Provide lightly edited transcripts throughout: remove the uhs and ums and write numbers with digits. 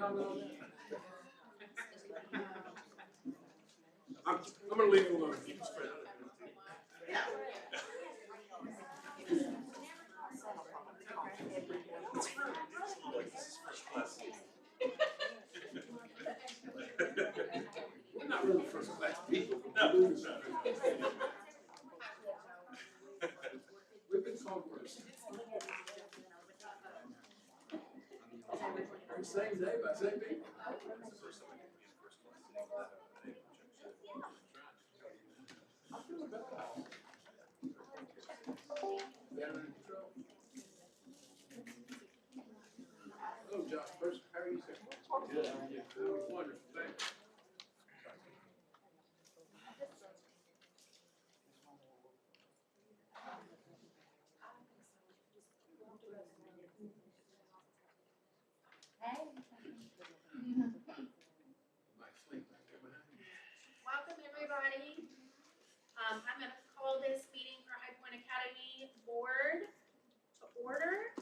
comment on that? I'm gonna leave it alone. Keep it straight. We're not really first class people. We've been called worse. Same day by same people. I'm feeling better. Better in control. Hello, Josh. First, how are you, sir? Good. How are you? Wonderful. Thank you. Welcome, everybody. I'm going to call this meeting for High Point Academy Board to order.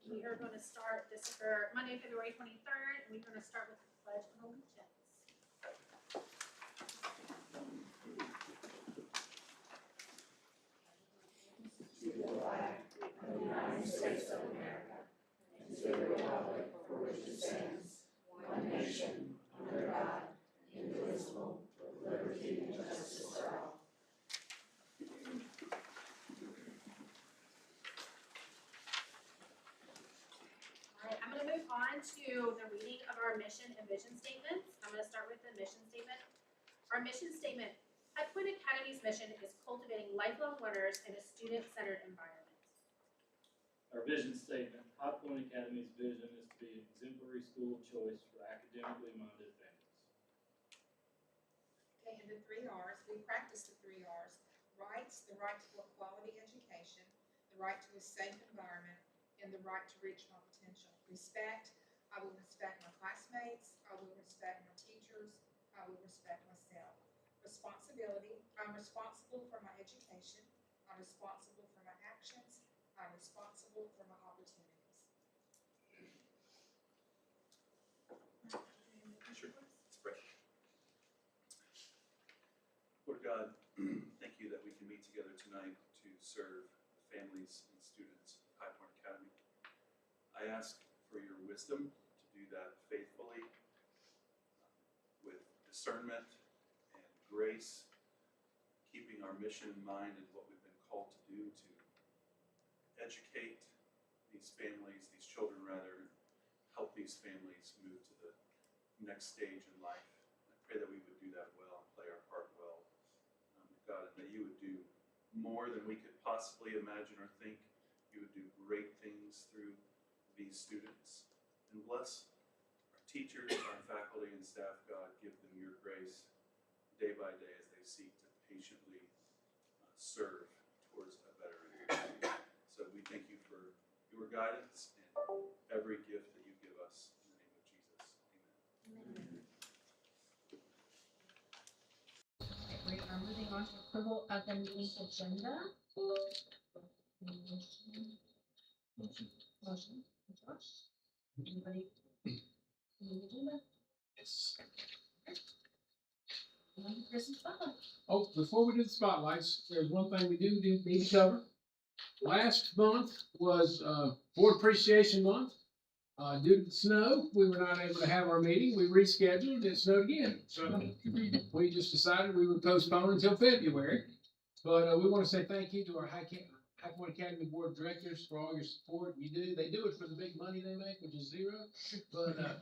We are going to start this for Monday, February 23rd, and we're going to start with the Pledge of Allegiance. To the flag of the United States of America, and to the republic for which it stands, one nation, under God, indivisible, with liberty and justice for all. All right, I'm going to move on to the reading of our mission and vision statements. I'm going to start with the mission statement. Our mission statement, High Point Academy's mission is cultivating lifelong learners in a student-centered environment. Our vision statement, High Point Academy's vision is to be an exemplary school of choice for academically minded families. Okay, and the 3 R's, we practice the 3 R's. Rights, the right to a quality education, the right to a safe environment, and the right to reach my potential. Respect, I will respect my classmates, I will respect my teachers, I will respect myself. Responsibility, I'm responsible for my education, I'm responsible for my actions, I'm responsible for my opportunities. Sure. Let's pray. Lord God, thank you that we can meet together tonight to serve the families and students of High Point Academy. I ask for your wisdom to do that faithfully, with discernment and grace, keeping our mission in mind and what we've been called to do to educate these families, these children rather, help these families move to the next stage in life. I pray that we would do that well and play our part well, God, and that you would do more than we could possibly imagine or think. You would do great things through these students, and bless our teachers, our faculty and staff, God. Give them your grace day by day as they seek to patiently serve towards a better end. So we thank you for your guidance and every gift that you give us. In the name of Jesus, amen. We are moving on to approval of the meeting agenda. Motion. Josh? Anybody? The agenda? Yes. Chris and Spotlight. Oh, before we do the spotlights, there's one thing we do need to cover. Last month was Board Appreciation Month. Due to the snow, we were not able to have our meeting. We rescheduled. It snowed again. So we just decided we would postpone until February. But we want to say thank you to our High Point Academy Board of Directors for all your support. You do. They do it for the big money they make, which is zero. But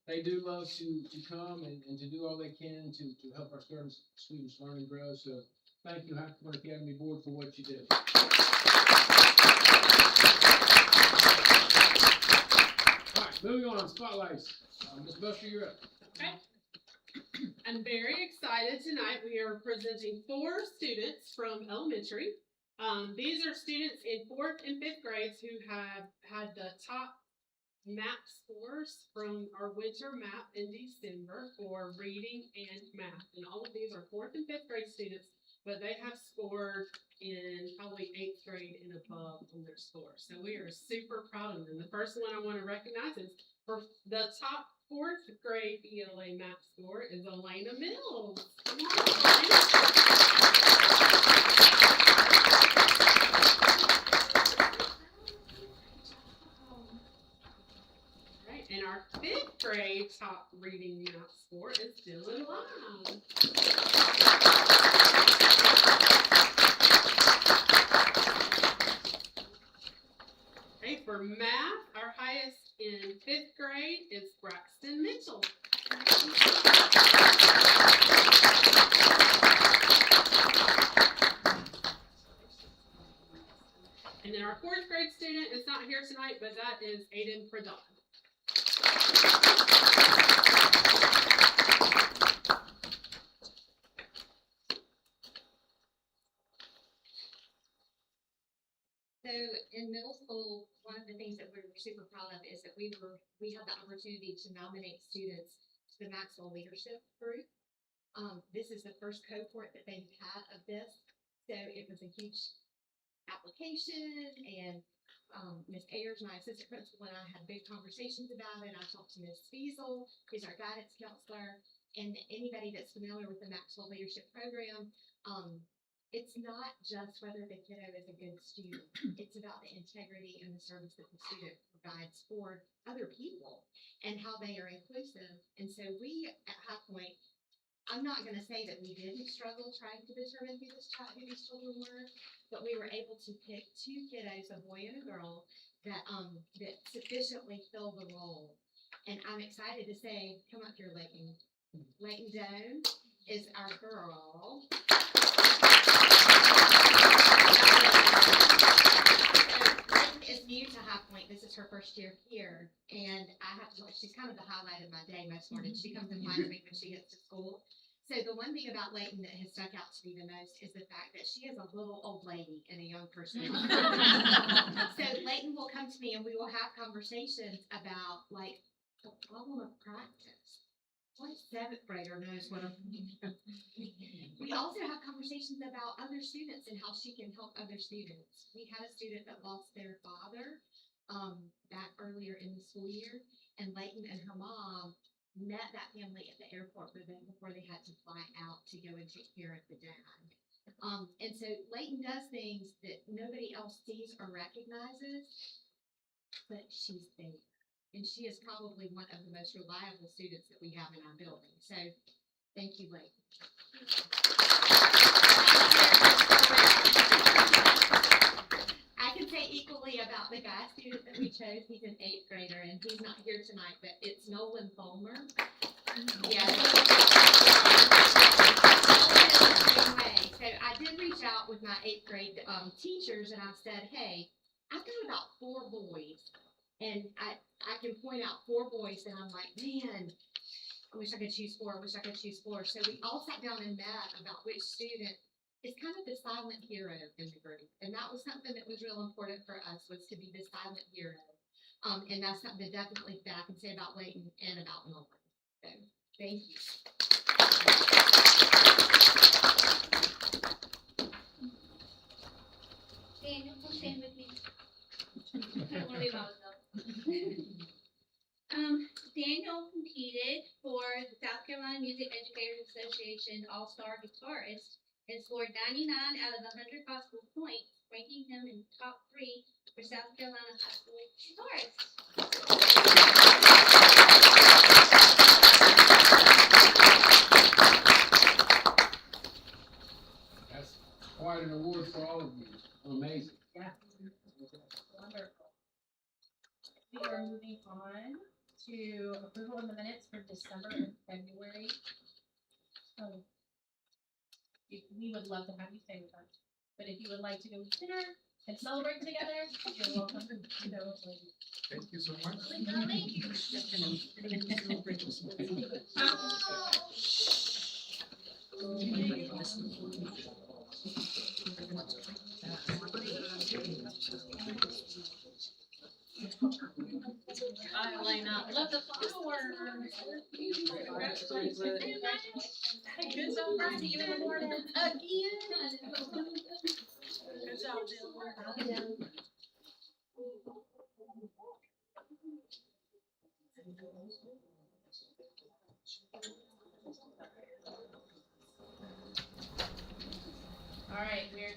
they do love to come and to do all they can to help our students learn and grow. So thank you, High Point Academy Board, for what you do. All right, moving on, spotlights. Ms. Buster, you're up. Okay. I'm very excited tonight. We are presenting 4 students from elementary. These are students in 4th and 5th grades who have had the top map scores from our winter map in December for reading and math. And all of these are 4th and 5th grade students, but they have scored in probably only 8th grade and above on their score. So we are super proud of them. The first one I want to recognize is for the top 4th grade ELA math score is Elena Mills. Come on, Elena. Right, and our 5th grade top reading math score is Dylan Long. Okay, for math, our highest in 5th grade is Braxton Mitchell. And then our 4th grade student is not here tonight, but that is Aiden Pradon. So in middle school, one of the things that we were super proud of is that we had the opportunity to nominate students to the Maxwell Leadership Group. This is the first cohort that they've had of this, so it was a huge application, and Ms. Ayers, my assistant principal, and I had big conversations about it. I talked to Ms. Fiesel, who's our guidance counselor, and anybody that's familiar with the Maxwell Leadership Program. It's not just whether the kiddo is a good student. It's about the integrity and the service that the student provides for other people and how they are inclusive. And so we at High Point, I'm not going to say that we didn't struggle trying to determine who these children were, but we were able to pick 2 kiddos, a boy and a girl, that sufficiently fill the role. And I'm excited to say, come up here, Leighton. Leighton Doe is our girl. Leighton is new to High Point. This is her first year here, and I have to. She's kind of the highlight of my day most mornings. She comes and finds me when she gets to school. So the one thing about Leighton that has stuck out to me the most is the fact that she is a little old lady and a young person. So Leighton will come to me and we will have conversations about like the problem of practice. What 7th grader knows what a We also have conversations about other students and how she can help other students. We had a student that lost their father back earlier in the school year, and Leighton and her mom met that family at the airport with them before they had to fly out to go and take care of the dad. And so Leighton does things that nobody else sees or recognizes, but she's there. And she is probably one of the most reliable students that we have in our building. So thank you, Leighton. I can say equally about the guy student that we chose. He's an 8th grader, and he's not here tonight, but it's Nolan Fulmer. Yeah. So I did reach out with my 8th grade teachers, and I said, hey, I've got about 4 boys, and I can point out 4 boys, and I'm like, man, I wish I could choose 4. I wish I could choose 4. So we all sat down and met about which student is kind of the silent hero in the group. And that was something that was real important for us, was to be the silent hero. And that's something definitely that I can say about Leighton and about Nolan. So thank you. Daniel, come stand with me. I don't want to be loud enough. Daniel competed for the South Carolina Music Educators Association All-Star Guitarist and scored 99 out of 100 possible points, ranking him in top 3 for South Carolina high school guitarists. That's quite an award for all of you. Amazing. Yeah. Wonderful. We are moving on to approval of the minutes for December and February. We would love to have you stay with us, but if you would like to go to dinner and celebrate together, you're welcome to go. Thank you so much. Bye, Elena. Love the flowers. Hey, good job, Brian. See you in the morning. Again. Good job, Jen.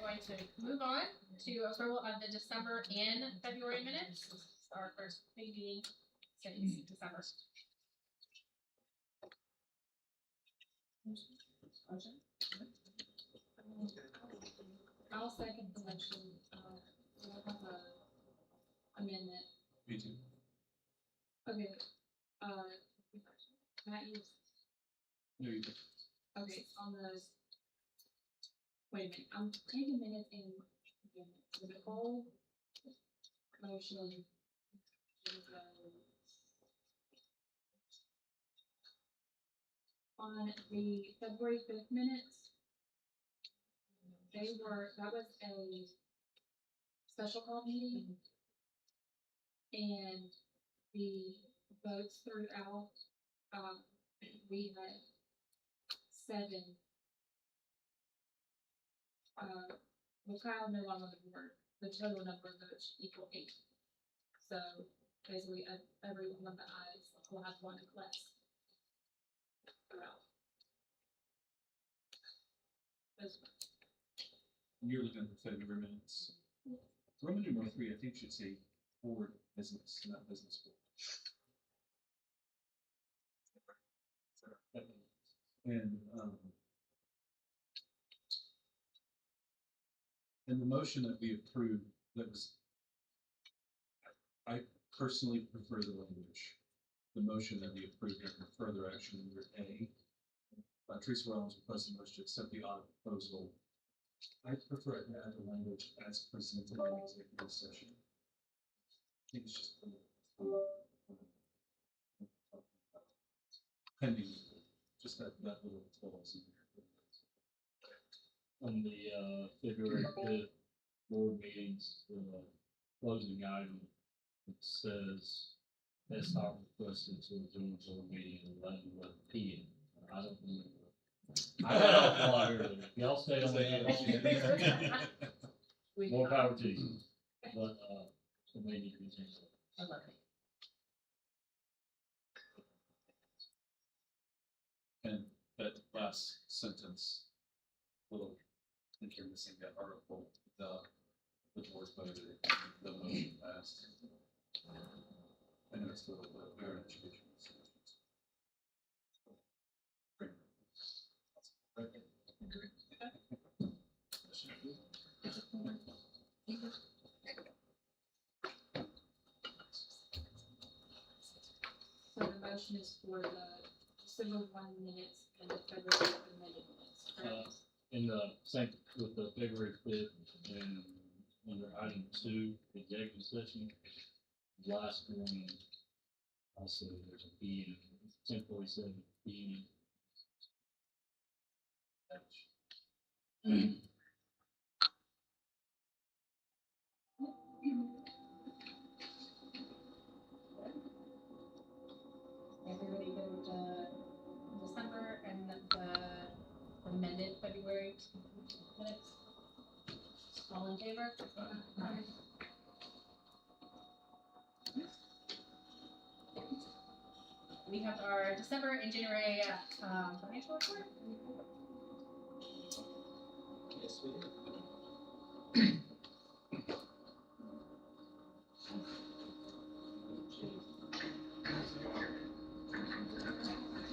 going to move on to approval of the December and February minutes. This is our first meeting since December. Motion? I'll second the motion. I have a amendment. Me too. Okay, Matt, you, No, you okay, on the, wait a minute, I'm taking minutes in, so the whole motion is, on the February 5th minutes, that was a special call meeting. And the votes throughout, we had 7. Well, Kyle no longer on the board, the total number of votes equal 8. So basically, every one of the ayes will have 1 less throughout. You're looking at the February minutes. Roman numeral 3, I think should say board business, not business board. And the motion that we approved, that was, I personally prefer the language. The motion that we approved under further action under A. Teresa Rollins requested motion to accept the audit proposal. I prefer it to add the language as presented in the executive session. I think it's just pending, just that little clause in there. On the, February 5th board meetings, the closing item, it says, as our requested to adjourn board meeting at 11 p.m. I don't remember. I got off a lot earlier. Y'all stay on that. More power to you. But, so maybe you can change that. I love it. And that last sentence, little, I think you're missing that article, the board voted, the motion passed. I know it's a little bit of education. So the motion is for the December 1 minutes and the February amended minutes, correct? In the same, with the February 5th and under item 2, executive session, last one, also there's a B, simply said B. Everybody go to December and the amended February minutes. All in favor? We have our December and January financial report. Yes, we do.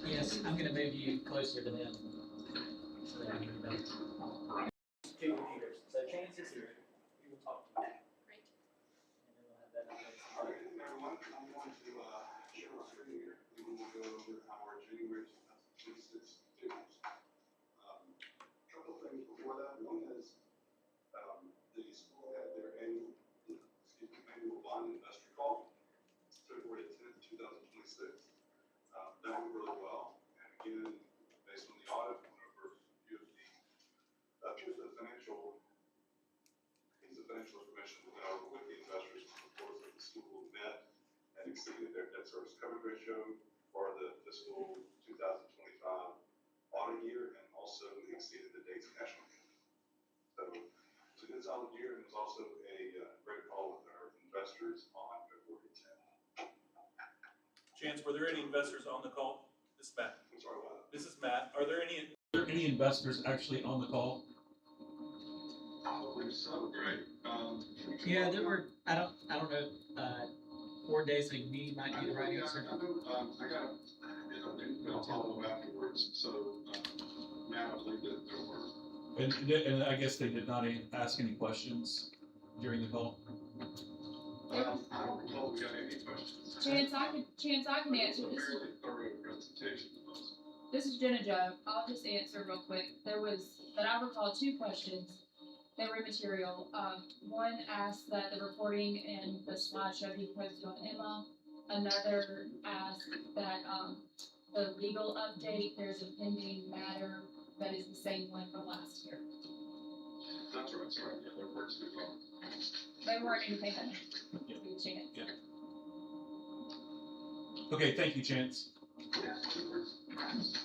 Yes, I'm gonna move you closer to them. So that you know. Two computers, so Chance is here, he will talk to you. Great. And then we'll have that up there. All right, everyone, I'm going to share my screen here. We will go over our January 2026 figures. Couple of things before that. One is, the school had their annual bond investor call, February 10th, 2026. That went really well. And again, based on the audit, went over a few of the financial information we went over with the investors to report that the school met and exceeded their debt service coverage ratio for the fiscal 2025 audit year, and also exceeded the dates cash on hand. So it's a good solid year, and it was also a great call with our investors on February 10th. Chance, were there any investors on the call? This is Matt. I'm sorry, what? This is Matt. Are there any Are there any investors actually on the call? so great. Yeah, there were, I don't know, 4 days a week might be the right answer. I know, I got, I'll follow up afterwards, so, Matt, I believe that there were. And I guess they did not ask any questions during the call? I don't recall we got any questions. Chance, I can answer this. Fairly thorough presentation of those. This is Jenna Joe. I'll just answer real quick. There was, that I recall, 2 questions. They were immaterial. One asked that the reporting and the slideshow be posted on Emma. Another asked that, the legal update, there's a pending matter that is the same one from last year. That's right, sorry, yeah, there were 2 calls. They weren't anything that needed to be changed. Okay, thank you, Chance. Yeah, let's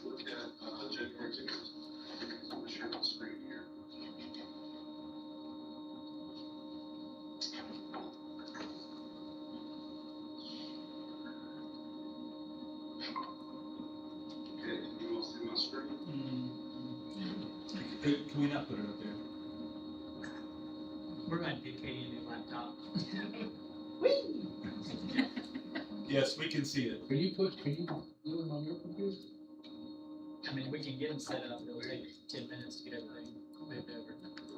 look at, January 2nd. I'm gonna share my screen here. Okay, you all see my screen? Hey, can we not put it up there? We're going to get Katie a new laptop. Yes, we can see it. Can you do it on your computer? I mean, we can get them set up, it'll take 10 minutes to get everything moved over.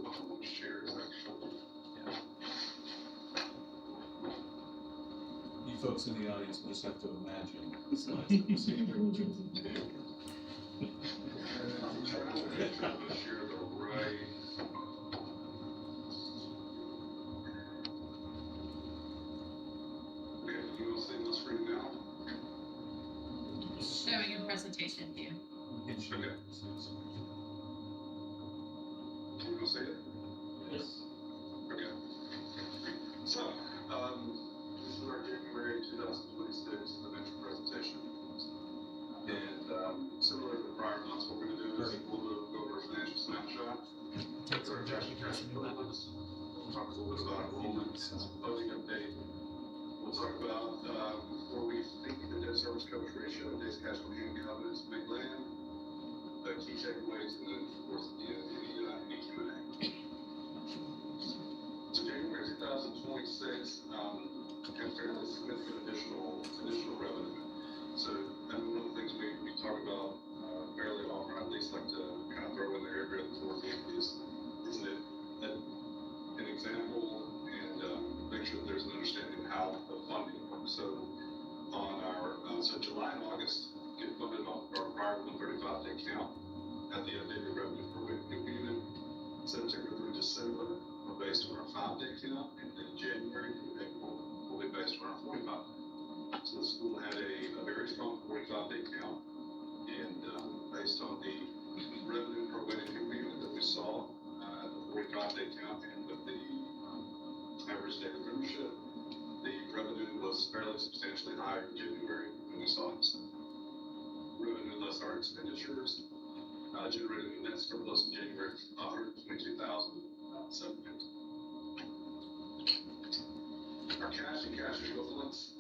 I'll share it actually. You folks in the audience just have to imagine the slides that we're seeing here. I'm trying to share the right. Okay, you all see my screen now? Showing your presentation view. Can you- Okay. Can you all see it? Yes. Okay. So, this is our January 2026 financial presentation. And, similar to prior months, what we're gonna do is we'll go over a financial snapshot. Takes Our our cash and cash equivalents. We'll talk a little bit about enrollment and voting update. We'll talk about, where we think the debt service coverage ratio, days cash on hand covenants may land, the key takeaways, and then, of course, at the end, any Q&A. So January 2026, had fairly significant additional revenue. So, and one of the things we talk about, fairly often, or at least like to kind of throw in there every other 4 week is an example and, make sure that there's an understanding of how the funding works. So on our, so July and August get funded off our prior 135 day count at the updated revenue per week. Unit. September through December are based on our 5-day count, and then January through April will be based on our 45 day. So the school had a very strong 45-day count, and based on the revenue per weighted unit that we saw at the 45-day count and with the average daily membership, the revenue was fairly substantially higher in January than we saw in December. Revenue less our expenditures generated a net surplus in January of $122,750. Our cash and cash equivalents,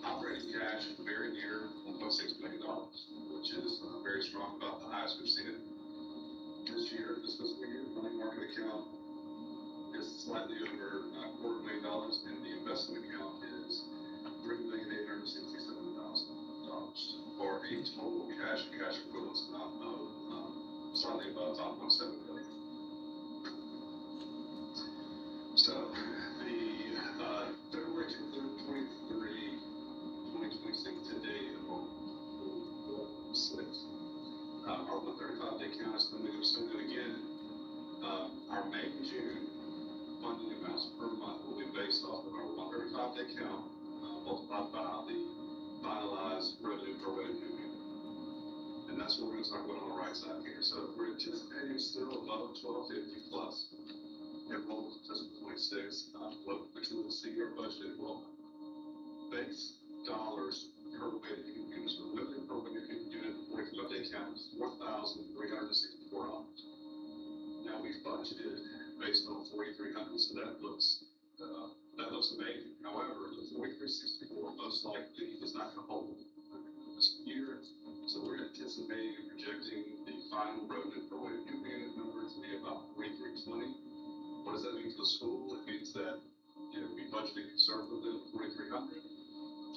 operating cash very near $1.6 million, which is very strong, about the highest we've seen it this year, this fiscal year. Money market account is slightly over $250,000, and the investment account is $3,867,000, for a total cash and cash equivalents amount of slightly above $5.7 billion. So the February 23, 2026 today enrollment will 6. Our 135-day count is going to do something again. Our May and June funding amounts per month will be based off of our 135-day count multiplied by the finalized revenue per weighted unit. And that's what we're going to talk about on the right side here. So we're anticipating still above 1250 plus enrollment in fiscal 26, which we will see our budget enrollment. Base dollars per weighted unit. So the revenue per weighted unit 45-day count is $4,364. Now we've budgeted based on 4,300, so that looks amazing. However, the 4,364 most likely is not going to hold this year. So we're anticipating and projecting the final revenue per weighted unit number to be about 4,320. What does that mean for the school? It means that, you know, we budgeted conservatively at 4,300.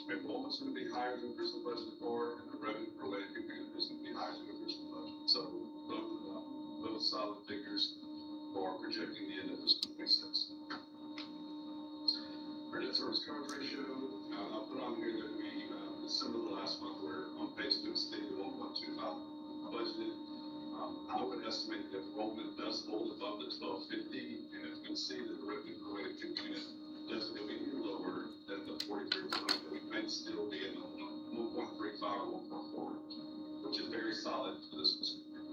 Enrollment's gonna be higher than the original budget for, and the revenue per weighted community is gonna be higher than the original budget. So both solid figures for projecting the end of fiscal 26. Our debt service coverage ratio, I'll put on here that we, similar to last month, we're on pace to exceed 1.25 budgeted. I would estimate that enrollment does hold above the 1250, and if we can see that the revenue per weighted community doesn't go any lower than the 43, we may still be in the 1.35 or 1.4, which is very solid for this fiscal year.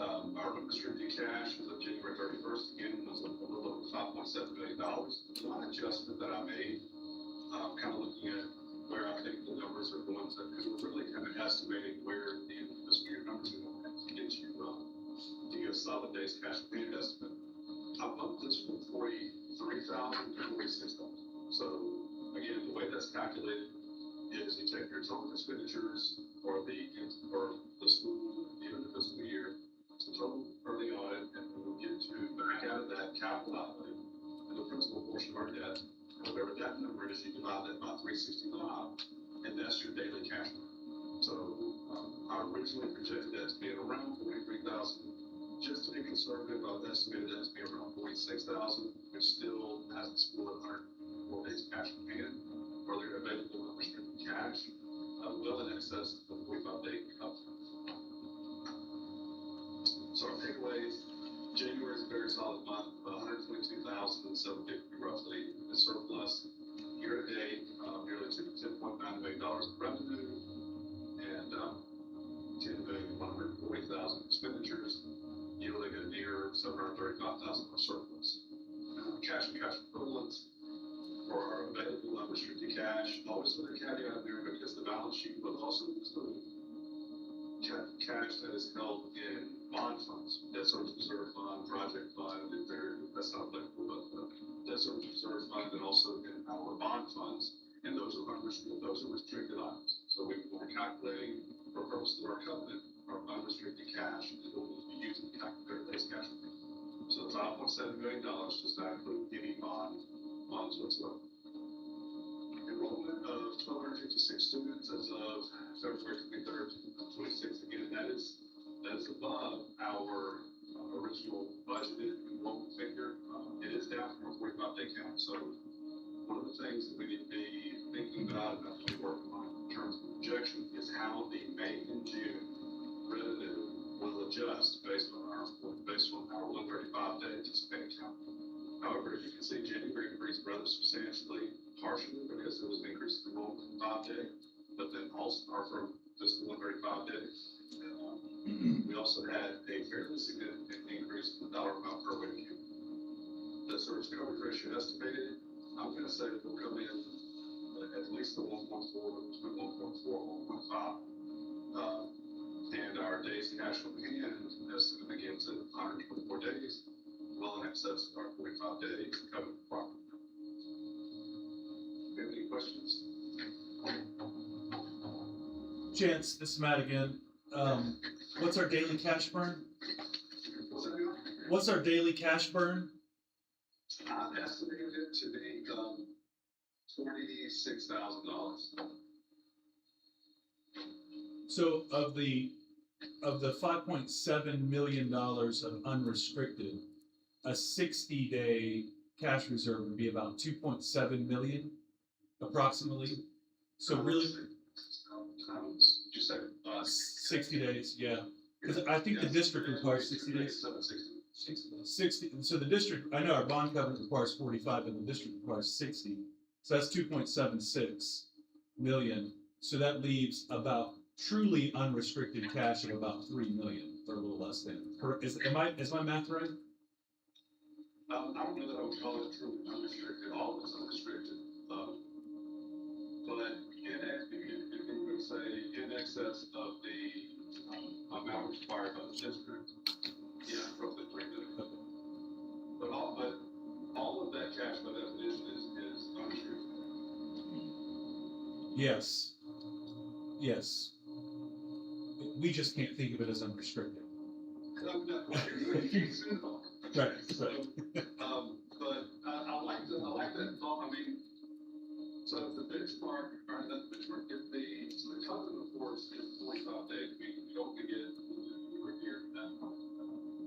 Our unrestricted cash as of January 31st, again, was a little over $5.7 million. One adjustment that I made, kind of looking at where I think the numbers are going to, because we're really kind of estimating where the end of the fiscal year numbers are going to get you, to get a solid days cash payment estimate. I bumped this from 43,000 to 46,000. So again, the way that's calculated is you take your total expenditures for the school at the end of the fiscal year, the total early audit, and we'll get to back out of that capital outlay and the principal portion of our debt. Whatever that number is, you divide that by 365, and that's your daily cash burn. So I originally projected that to be at around 43,000. Just to be conservative, I've estimated that to be around 46,000, which still has the school at 104 days cash on hand, or their available unrestricted cash, well in excess of the 45-day cover. So our takeaways, January is a very solid month, 122,750 roughly in surplus. Year to date, nearly $10.9 million in revenue, and 10,140,000 expenditures, yielding a near 735,000 surplus. Cash and cash equivalents for our available unrestricted cash. Always with a caveat there, because the balance sheet will also include cash that is held in bond funds, debt service reserve fund, project fund, if that's not applicable, but debt service reserve fund, and also in our bond funds, and those are restricted items. So we're calculating, for purposes of our covenant, our unrestricted cash is what we'll be using to calculate base cash. So the $5.7 million does not include any funds whatsoever. Enrollment of 1,256 students as of February 23rd, 26th. Again, that is above our original budgeted enrollment figure. It is down from a 45-day count. So one of the things that we need to be thinking about and that's what we're working on in terms of projection is how the May and June revenue will adjust based on our 135-day anticipated count. However, as you can see, January increased rather substantially, partially because there was an increase in enrollment in 5-day, but then also from just the 135 days. We also had a fairly significant increase in the dollar amount per weighted community. The service coverage ratio estimated, I'm going to say it will come in at least the 1.4, between 1.4 and 1.5. And our days cash on hand estimate again to 124 days, well in excess of our 45 days covered property. Any questions? Chance, this is Matt again. What's our daily cash burn? What's our daily cash burn? I've estimated it to be $46,000. So of the $5.7 million of unrestricted, a 60-day cash reserve would be about 2.7 million, approximately. So really, You said 60 days, yeah. Because I think the district requires 60 days. 60. So the district, I know our bond covenant requires 45, and the district requires 60. So that's 2.76 million. So that leaves about truly unrestricted cash of about 3 million, or a little less than. Is my math right? I don't know that I would call it truly unrestricted. All of it's unrestricted. But if we would say in excess of the amount required by the district, yeah, roughly 3 million. But all of that cash by definition is unrestricted. Yes. Yes. We just can't think of it as unrestricted. Right, right. But I like that thought. I mean, so if the benchmark, or the benchmark, if the covenant of course is 45 days, we don't get here that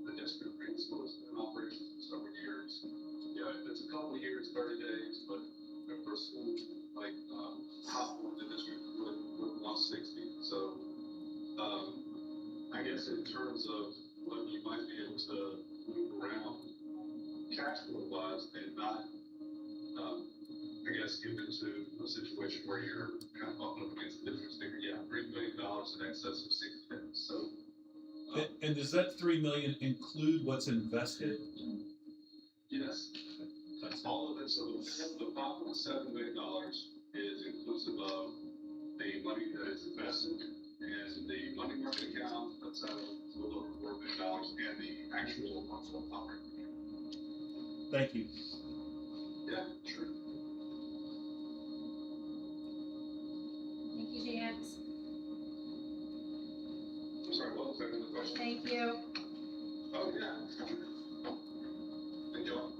the district principal has been in operations for several years. Yeah, if it's a couple of years, 30 days, but for schools like high school, the district would want 60. So I guess in terms of what you might be able to move around cash flow wise and not, I guess, get into a situation where you're kind of up against the difference figure. Yeah, $3 million in excess of 60 days. So. And does that 3 million include what's invested? Yes. That's all of it. So the $5.7 million is inclusive of the money that is invested and the money market account that's a little over $4 million and the actual operating account. Thank you. Yeah, sure. Thank you, Chance. I'm sorry, what was that in the question? Thank you. Oh, yeah. Thank you all.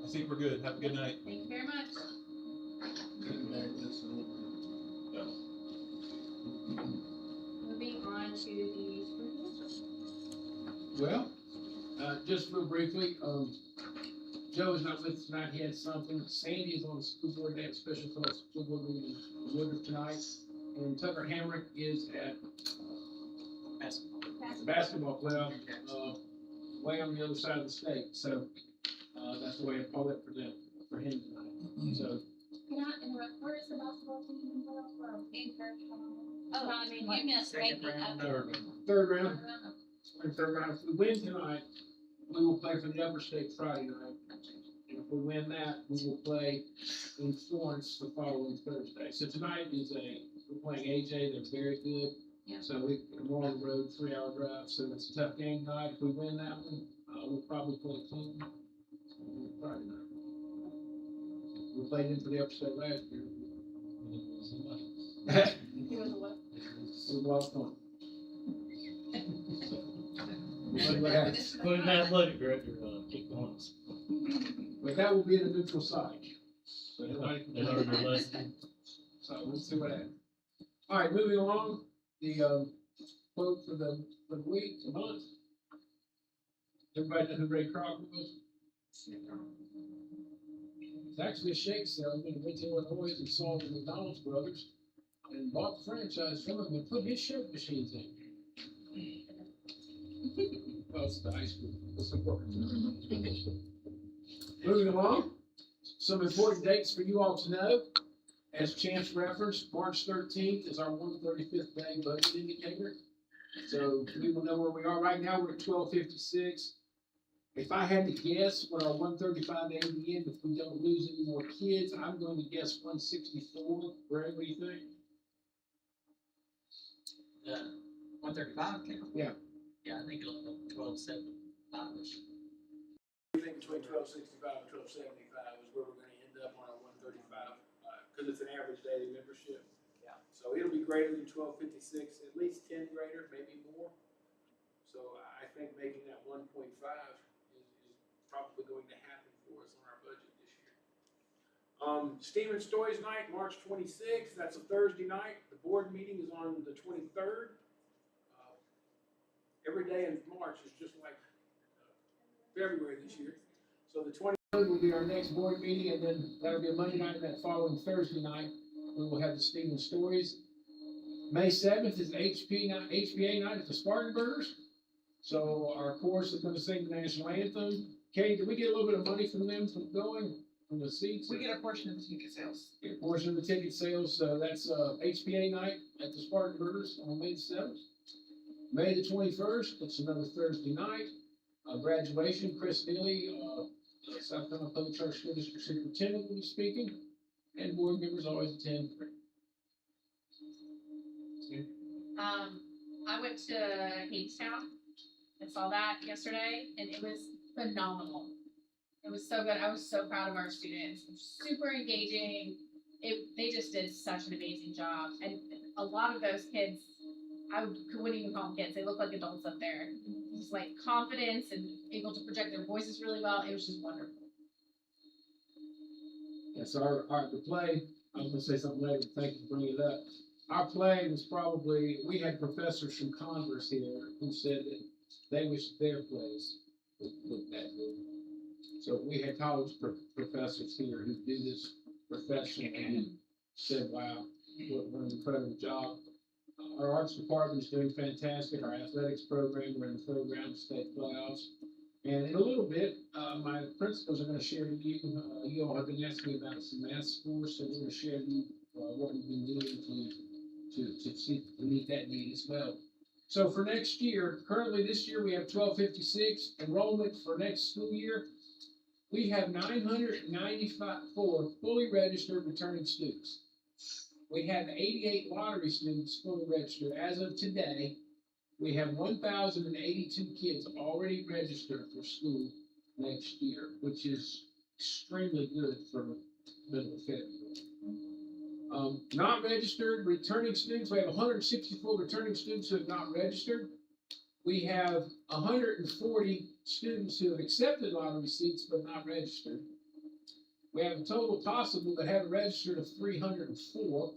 I think we're good. Have a good night. Thank you very much. Moving on to the school district. Well, just real briefly, Joe is not with us tonight, he had something, Sandy is on the school board, they have special calls, school board meeting in Woodruff tonight, and Tucker Hamrick is at the basketball club, way on the other side of the state, so, that's the way I call it for them, for him tonight, so. Can I interrupt? Where is the basketball team in the world? Oh, I mean, You missed ranking up. Third round, if we win tonight, we will play for the upper state Friday night. And if we win that, we will play in Florence the following Thursday. So tonight we're playing AJ, they're very good. Yeah. So we're on the road, 3-hour drive, so it's a tough game tonight. If we win that one, we'll probably play Cleveland Friday night. We played into the upper state last year. He was a what? We lost one. Put in that look, Director, keep going. But that will be the neutral side. So nobody can They learned their lesson. So we'll see what happens. All right, moving along, the quote for the week, the month. Everybody know who Ray Kroc was? It's actually a shake sale. We went to Illinois and saw the McDonald's brothers and bought the franchise from him and put his shake machines in. Well, it's the ice cream. It's important. Moving along, some important dates for you all to know. As Chance referenced, March 13th is our 135th day budget indicator. So we will know where we are. Right now, we're at 1256. If I had to guess what our 135 day will be in, if we don't lose any more kids, I'm going to guess 164. Ray, what do you think? 135? Yeah. Yeah, I think it'll go 1275-ish. I think between 1265 and 1275 is where we're going to end up on our 135, because it's an average daily membership. Yeah. So it'll be greater than 1256, at least 10 greater, maybe more. So I think making that 1.5 is probably going to happen for us on our budget this year. Steven Stories Night, March 26th. That's a Thursday night. The board meeting is on the 23rd. Every day in March is just like February this year. So the 23rd will be our next board meeting, and then that'll be a Monday night, and that following Thursday night, we will have the Steven Stories. May 7th is HPA night at the Spartanburgers. So our chorus is going to sing the national anthem. Katie, did we get a little bit of money from them from the seats? We get a portion of the ticket sales. Get a portion of the ticket sales, so that's HPA night at the Spartanburgers on May 7th. May the 21st, it's another Thursday night. Graduation, Chris Neely, South Carolina Public Charter School District Superintendent will be speaking, and board members always attend. I went to Hadestown and saw that yesterday, and it was phenomenal. It was so good. I was so proud of our students. Super engaging. They just did such an amazing job, and a lot of those kids wouldn't even call them kids. They look like adults up there. Just like confidence and able to project their voices really well. It was just wonderful. Yes, the play, I was gonna say something later, but thank you for bringing it up. Our play was probably, we had professors from Converse here who said that they wish their plays looked that good. So we had college professors here who do this professionally and said, wow, what an incredible job. Our arts department is doing fantastic. Our athletics program, we're in the program state playoffs. And in a little bit, my principals are going to share with you, you all have been asking me about some math scores, so we're going to share with you what we've been doing to meet that need as well. So for next year, currently this year we have 1256 enrollment for next school year. We have 994 fully registered returning students. We have 88 lottery students fully registered. As of today, we have 1,082 kids already registered for school next year, which is extremely good for middle of February. Not registered returning students, we have 164 returning students who have not registered. We have 140 students who have accepted lottery seats but not registered. We have a total possible that haven't registered of 304,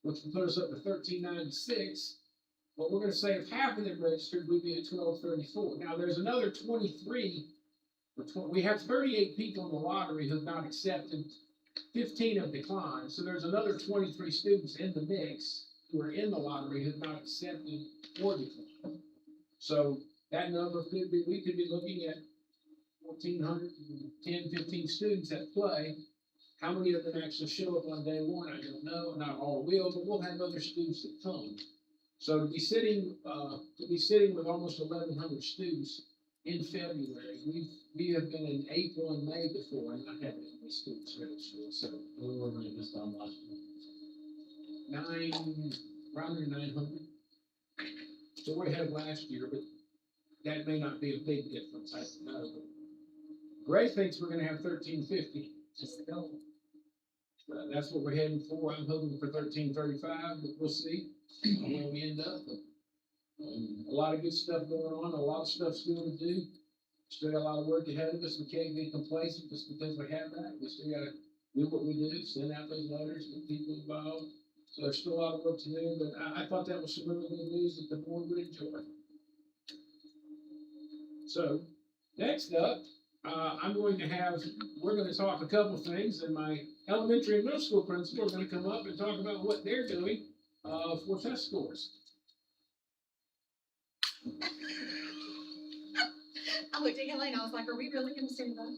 which will put us up to 1,396. But we're going to say if half of them registered, we'd be at 1,234. Now there's another 23. We have 38 people in the lottery who have not accepted. 15 have declined. So there's another 23 students in the mix who are in the lottery who have not accepted or declined. So that number could be, we could be looking at 1,410, 15 students at play. How many of them actually show up on day one? I don't know. Not all will, but we'll have other students that come. So to be sitting with almost 1,100 students in February, we have been in April and May before and not had any students registered. So We were really just on last year. around 900. So we're ahead of last year, but that may not be a big difference. I don't know. But Gray thinks we're going to have 1,350. Just the goal. That's what we're heading for. I'm hoping for 1,335, but we'll see where we end up. But, a lot of good stuff going on. A lot of stuff still to do. Still got a lot of work ahead of us. We can't be complacent just because we have that. We still got to do what we do, send out those letters, get people involved. So there's still a lot of work to do, but I thought that was some really good news that the board would enjoy. So next up, we're going to talk a couple of things, and my elementary and middle school principal are going to come up and talk about what they're doing for test scores. I looked at Elaine, I was like, are we really gonna stand up?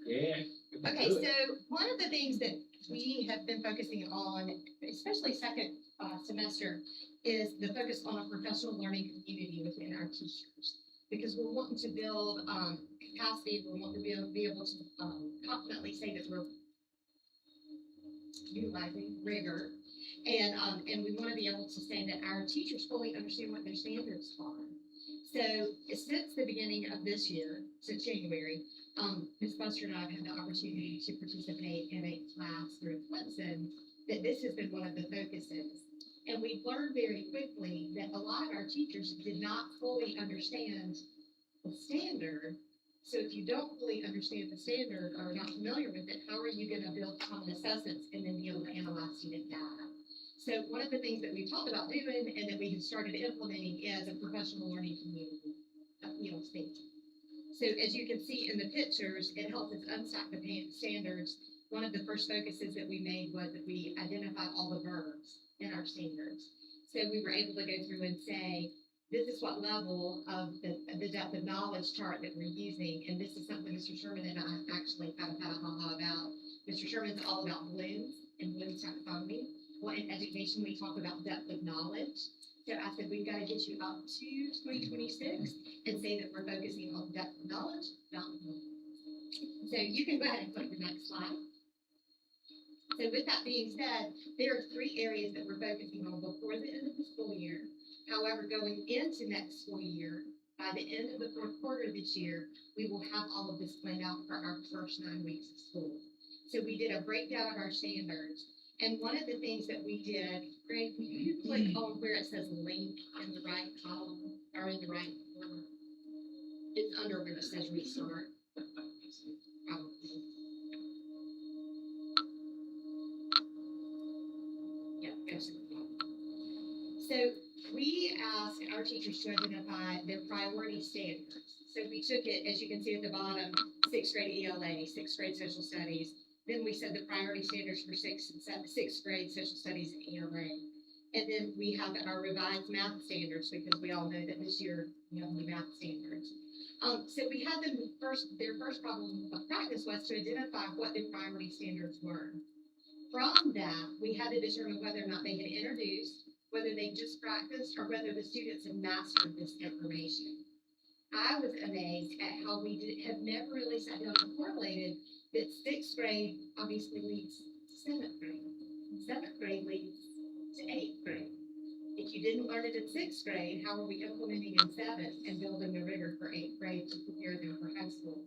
Yeah. Okay, so one of the things that we have been focusing on, especially second semester, is the focus on a professional learning community within our teachers. Because we're wanting to build capacity, we're wanting to be able to confidently say that we're utilizing rigor. And we want to be able to say that our teachers fully understand what their standards are. So since the beginning of this year, since January, Ms. Buster and I have had the opportunity to participate in a class through Clemson that this has been one of the focuses. And we've learned very quickly that a lot of our teachers did not fully understand the standard. So if you don't fully understand the standard or are not familiar with it, how are you going to build common assessments and then be able to analyze student data? So one of the things that we've talked about doing and that we have started implementing is a professional learning community at Yale State. So as you can see in the pictures, it helps us unstack the standards. One of the first focuses that we made was that we identified all the verbs in our standards. So we were able to go through and say, this is what level of the depth of knowledge chart that we're using. And this is something Mr. Sherman and I actually kind of had a ha-ha about. Mr. Sherman's all about Bloom's and Bloom's taxonomy. Well, in education, we talk about depth of knowledge. So I said, we've got to get you up to 2026 and say that we're focusing on depth of knowledge, not knowledge. So you can go ahead and click the next slide. So with that being said, there are 3 areas that we're focusing on before the end of the school year. However, going into next school year, by the end of the 4th quarter this year, we will have all of this planned out for our first 9 weeks of school. So we did a breakdown of our standards. And one of the things that we did, Greg, can you click on where it says link in the right column or in the right corner? It's under where it says restart. Probably. Yeah, absolutely. So we asked our teachers to identify their priority standards. So we took it, as you can see at the bottom, sixth grade ELA, sixth grade social studies. Then we said the priority standards for sixth grade social studies and ELA. And then we have our revised math standards because we all know that this year we have new math standards. So we had them their first problem of practice was to identify what their priority standards were. From that, we had to determine whether or not they had introduced, whether they just practiced, or whether the students had mastered this information. I was amazed at how we have never really sat down and correlated that sixth grade obviously leads to seventh grade. Seventh grade leads to eighth grade. If you didn't learn it in sixth grade, how are we implementing in seventh and building the rigor for eighth grade to prepare them for high school?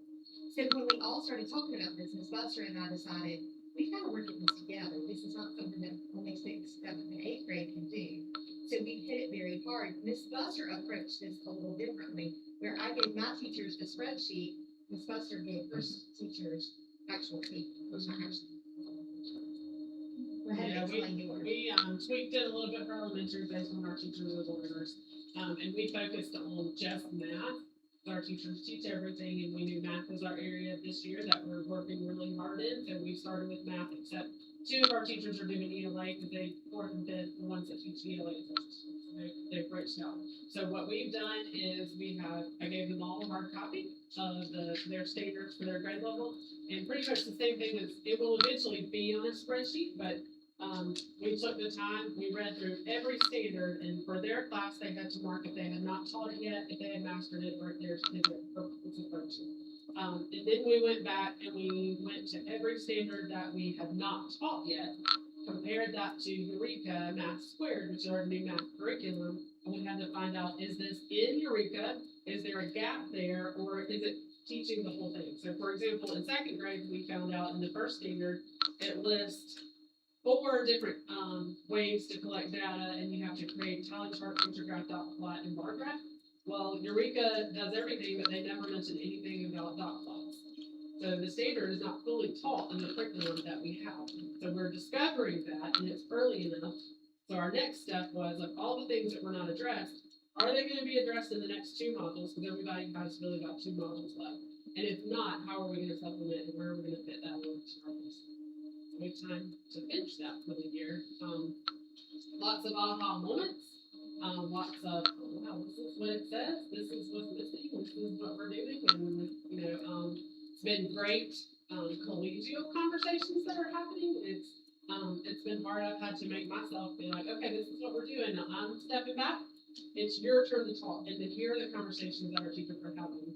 So when we all started talking about this, Ms. Buster and I decided we've got to work at this together. This is not something that only sixth, seventh, and eighth grade can do. So we hit it very hard. Ms. Buster approached this a little differently, where I gave my teachers a spreadsheet. Ms. Buster gave her teachers actual sheet. Go ahead and explain yours. We tweaked it a little bit for elementary based on our teachers as learners. And we focused on just math. Our teachers teach everything, and we knew math was our area this year that we're working really hard in. So we started with math, except two of our teachers are doing ELA because they fourth and fifth, the ones that teach ELA. They've branched out. So what we've done is I gave them all a hard copy of their standards for their grade level, and pretty much the same thing as it will eventually be on a spreadsheet, but we took the time, we read through every standard, and for their class, they had to mark if they had not taught it yet, if they had mastered it, or if their standard was approaching. And then we went back and we went to every standard that we had not taught yet, compared that to Eureka Math Squared, which is our new math curriculum, and we had to find out, is this in Eureka? Is there a gap there, or is it teaching the whole thing? So for example, in second grade, we found out in the first standard, it lists 4 different ways to collect data, and you have to create tally chart, picture graph, dot plot, and bar graph. Well, Eureka does everything, but they never mention anything about dot plots. So the standard is not fully taught in the curriculum that we have. So we're discovering that, and it's early enough. So our next step was, of all the things that were not addressed, are they going to be addressed in the next 2 modules? Because everybody has really got 2 modules left. And if not, how are we going to supplement, and where are we going to fit that into our list? We have time to finish that for the year. Lots of aha moments. Lots of, oh, wow, this is what it says. This is what's missing. This is what we're doing. And, it's been great collegial conversations that are happening. It's been hard. I've had to make myself be like, okay, this is what we're doing. Now I'm stepping back. It's your turn to talk and to hear the conversations that our teachers are having.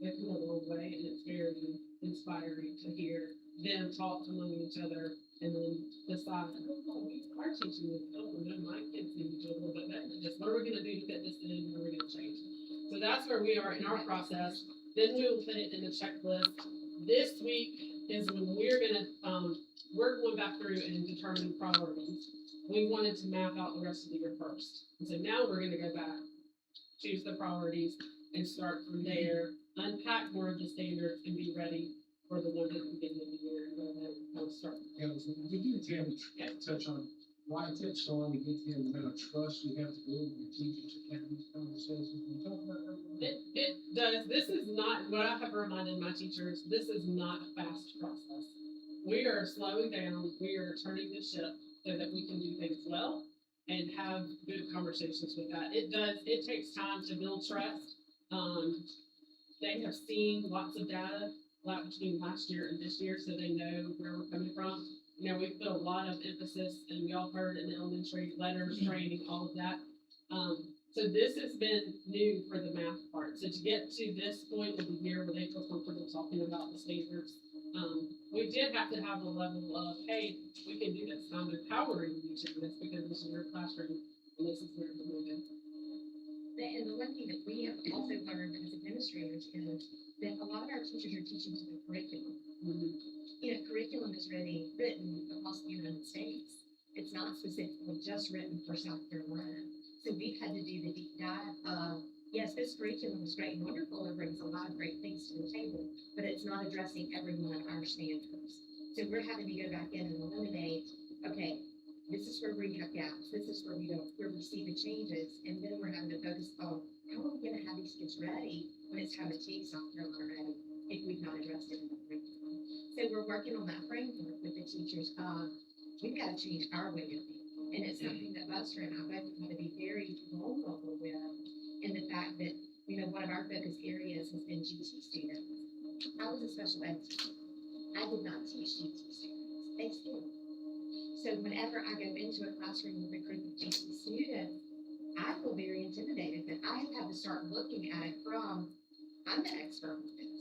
They've come a long way, and it's very inspiring to hear them talk among each other and then decide, oh, we are teaching this. Oh, no, my kids need to do a little bit better than this. What are we going to do to fit this in? What are we going to change? So that's where we are in our process. Then we will put it in the checklist. This week is when we're going back through and determine priorities. We wanted to map out the rest of the year first. And so now we're going to go back, choose the priorities, and start from there, unpack more of the standards, and be ready for the one at the beginning of the year. And start. Yeah, we do tend to touch on why it takes so long to get to the amount of trust you have to build with your teachers to have these conversations. Can you talk about that? It does. This is not what I have reminded my teachers. This is not a fast process. We are slowing down. We are turning the ship so that we can do things well and have good conversations with that. It takes time to build trust. They have seen lots of data between last year and this year, so they know where we're coming from. We put a lot of emphasis, and we all heard in elementary letters, training, all of that. So this has been new for the math part. So to get to this point of the year where they feel comfortable talking about the standards, we did have to have a level of, hey, we can do this. I'm empowering you to do this because this is your classroom, and this is where we're moving. And the one thing that we have also learned as administrators is that a lot of our teachers are teaching to the curriculum. You know, curriculum is really written across the United States. It's not specifically just written for South Carolina. So we've had to do the deep dive of, yes, this curriculum is great and wonderful, it brings a lot of great things to the table, but it's not addressing every one of our standards. So we're having to go back in and eliminate, okay, this is where we have gaps, this is where we see the changes, and then we're having to focus on how are we gonna have these kids ready when it's time to teach South Carolina ready, if we've not addressed it in the curriculum. So we're working on that framework with the teachers of, we've gotta change our way of thinking. And it's something that Buster and I both want to be very vulnerable with, in the fact that, you know, one of our focus areas has been GT students. I was a special ed teacher. I did not teach GT students. They still. So whenever I go into a classroom with a group of GT students, I feel very intimidated that I have had to start looking at it from, I'm the expert with this.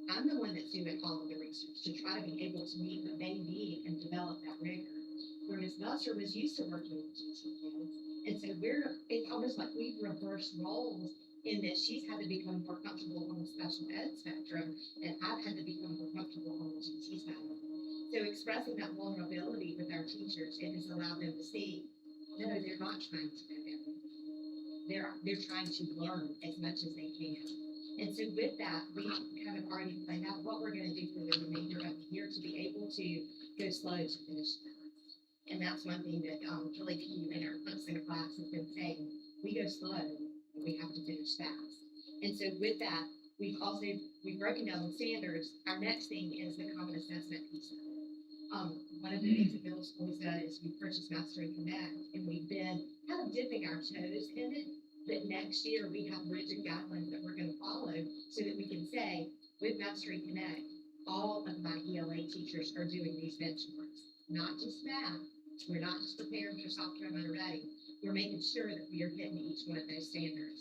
I'm the one that's doing all of the research to try to be able to meet what they need and develop that rigor. Whereas Buster was used to working with GT kids. And so it's almost like we've reversed roles in that she's had to become more comfortable on the special ed spectrum, and I've had to become more comfortable on the GT spectrum. So expressing that vulnerability with our teachers, it has allowed them to see, no, they're not trying to know everything. They're trying to learn as much as they can. And so with that, we kind of already planned out what we're going to do for the remainder of the year to be able to go slow to finish that. And that's one thing that Kelly P in our center class has been saying, we go slow and we have to finish fast. And so with that, we've broken down the standards. Our next thing is the common assessment piece of it. One of the things that middle school has done is we purchased Mastery Connect, and we've been kind of dipping our toes in it. But next year we have rigid guidelines that we're going to follow so that we can say, with Mastery Connect, all of my ELA teachers are doing these benchmarks, not just math. We're not just preparing for South Carolina Ready. We're making sure that we are hitting each one of those standards.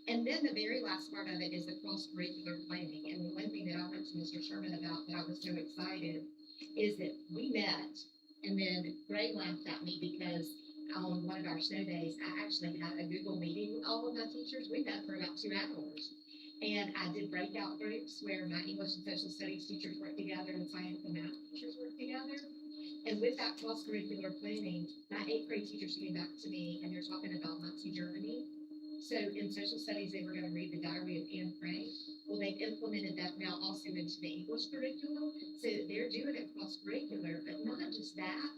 And then the very last part of it is the cross-curricular planning. And the one thing that I went to Mr. Sherman about that I was so excited is that we met, and then Greg laughed at me because on one of our snow days, I actually had a Google meeting with all of my teachers. We met for about 2 hours. And I did breakout groups where my English and social studies teachers worked together and science and math teachers worked together. And with that cross-curricular planning, my 8th grade teachers came back to me and they're talking about Nazi Germany. So in social studies, they were going to read the diary of Anne Frank. Well, they've implemented that now also into the English curriculum. So they're doing it cross-curricular, but not just that.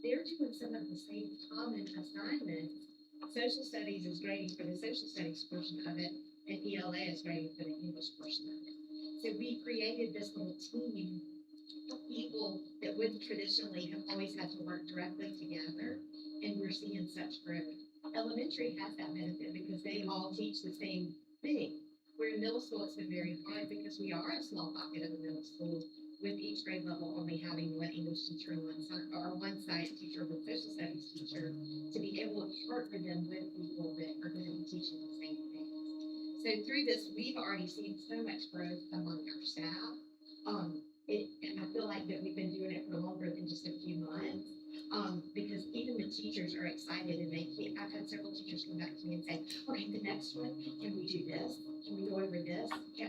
They're doing some of the same common assignments. Social studies is grading for the social studies portion of it, and ELA is grading for the English portion of it. So we created this little team of people that would traditionally have always had to work directly together, and we're seeing such growth. Elementary has that benefit because they all teach the same thing. Where in middle school, it's been very hard because we are a small pocket of a middle school with each grade level only having one English teacher and one science teacher, one social studies teacher, to be able to partner them with people that are going to be teaching the same things. So through this, we've already seen so much growth among our staff. And I feel like that we've been doing it for longer than just a few months. Because even the teachers are excited, and I've had several teachers come back to me and say, okay, the next one, can we do this? Can we go over this? I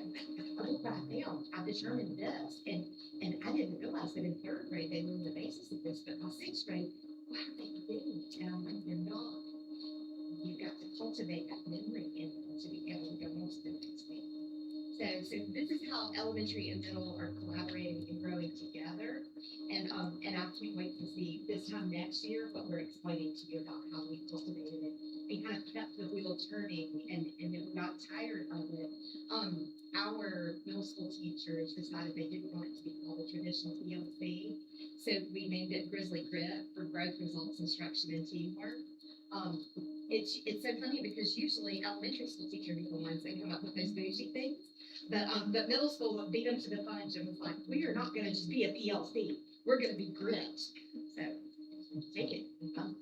look right down, I've determined this. And I didn't realize that in 3rd grade, they learned the basis of this, but by 6th grade, why are they forgetting it? And I'm like, they're not. You've got to cultivate that memory in them to be able to go on to the next thing. So this is how elementary and middle are collaborating and growing together. And I can't wait to see this time next year what we're explaining to you about how we cultivated it and kind of kept the wheel turning and then we got tired of it. Our middle school teachers decided they didn't want it to be called a traditional ELC. So we named it Grizzly Grit for Growth, Results, Instruction, and Teamwork. It's so funny because usually elementary school teachers are the ones that come up with those bougie things. But middle school beat them to the punch and was like, we are not going to just be a PLC. We're going to be grit. So take it and come.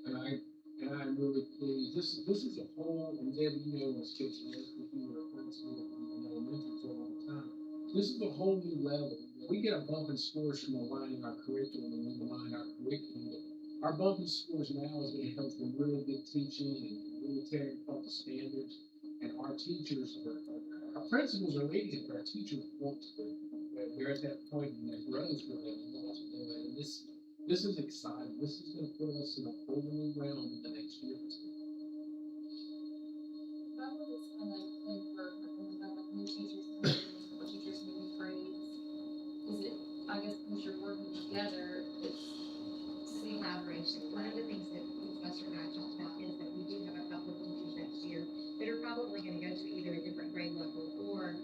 And I'm really pleased. This is a whole, and Debbie, you know, as kids work with you or principal in elementary for a long time. This is a whole new level. We get a bump in scores from aligning our curriculum and we align our curriculum. Our bump in scores now is going to come from really good teaching and really tearing apart the standards. And our teachers our principals are leading, but our teachers want to. We're at that point in their growth where they want to do it, and this is exciting. This is gonna put us in a whole new realm in the next year or two. How will this kind of work with new teachers coming in, or teachers moving grades? Is it, I guess, because you're working together, it's Collaboration. One of the things that Professor and I talked about is that we do have a couple of teachers next year that are probably gonna go to either a different grade level or,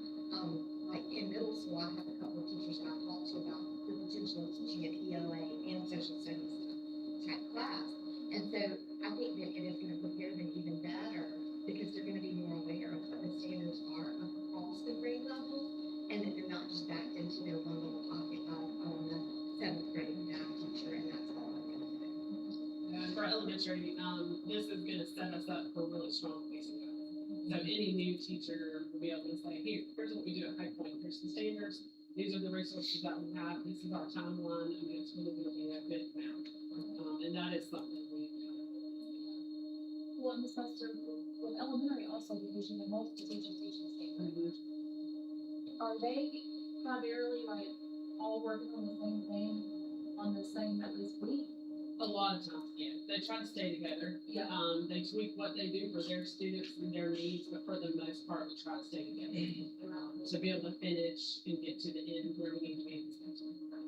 like in middle school, I have a couple of teachers that I've talked to about the potential of teaching an ELA and social studies type class. And so I think that it is gonna prepare them even better because they're gonna be more aware of what the standards are across the grade level and that they're not just backed into their one little pocket of, the seventh grade math teacher and that's all I'm gonna do. For elementary, this is gonna set us up for really strong basic math. So any new teacher will be able to say, here's what we do at High Point, here's the standards, these are the resources that we have, this is our timeline, I mean, it's really gonna be a good math. And that is something we, one semester with elementary also, because you have multiple teachers teaching the same thing. Are they primarily like all working on the same thing on the same at least week? a lot of times, yeah, they try to stay together. Yeah. They tweak what they do for their students and their needs, but for the most part, we try to stay together. To be able to finish and get to the end where we need to be.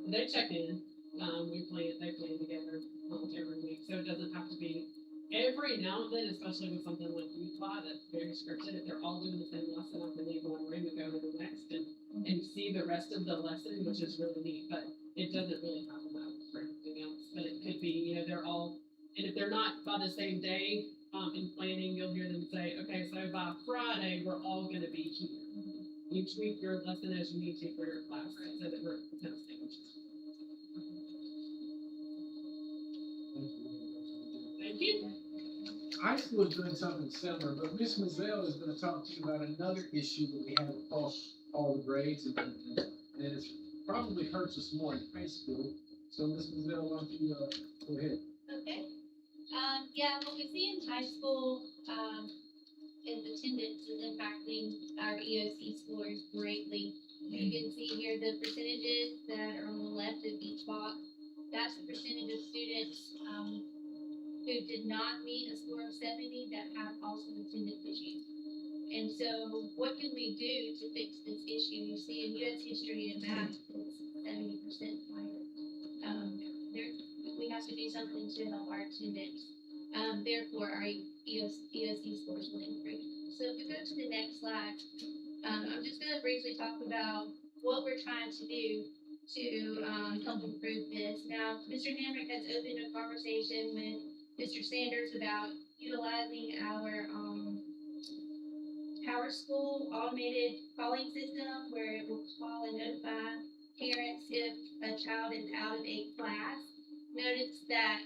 They check in, they plan together every week, so it doesn't have to be every now and then, especially with something like youth law that's very scripted, if they're all doing the same lesson, I can leave one room and go to the next and see the rest of the lesson, which is really neat, but it doesn't really happen that way for everything else. But it could be, they're all, and if they're not by the same day, in planning, you'll hear them say, okay, so by Friday, we're all gonna be here. You tweak your lesson as you need to for your class, so that we're kind of sandwiched. Thank you. High school is doing something similar, but Miss Mazzell is gonna talk to you about another issue that we have across all the grades, and it probably hurts us more in high school. So Miss Mazzell, why don't you, go ahead? Okay. Yeah, what we see in high school, is attendance is impacting our EOC scores greatly. You can see here the percentages that are on the left of each box. That's the percentage of students, who did not meet a score of 70 that have also attendance issues. And so what can we do to fix this issue? You see in US history and math, it's 70% higher. We have to do something to help our attendance. Therefore, our EOC scores will improve. So if we go to the next slide, I'm just going to briefly talk about what we're trying to do to help improve this. Now, Mr. Hamrick has opened a conversation with Mr. Sanders about utilizing our PowerSchool automated calling system where it will call and notify parents if a child is out of a class. Notice that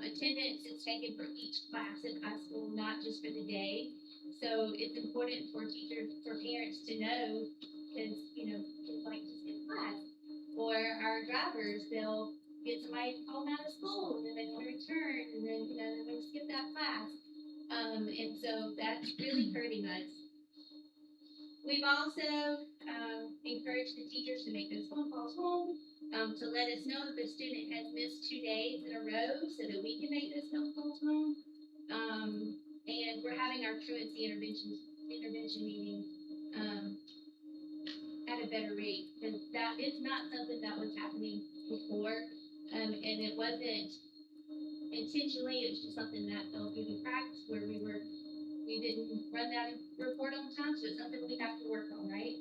attendance is taken for each class in high school, not just for the day. So it's important for parents to know, because, kids like to skip class. Or our drivers, they'll get somebody to call them out of school, and then they want to return, and then, they're going to skip that class. And so that's really hurting us. We've also encouraged the teachers to make those phone calls home, to let us know if the student has missed 2 days in a row so that we can make those phone calls home. And we're having our truancy intervention meeting at a better rate, because that is not something that was happening before. And it wasn't intentionally, it was just something that fell through the cracks where we didn't run that report on time, so it's something we have to work on, right?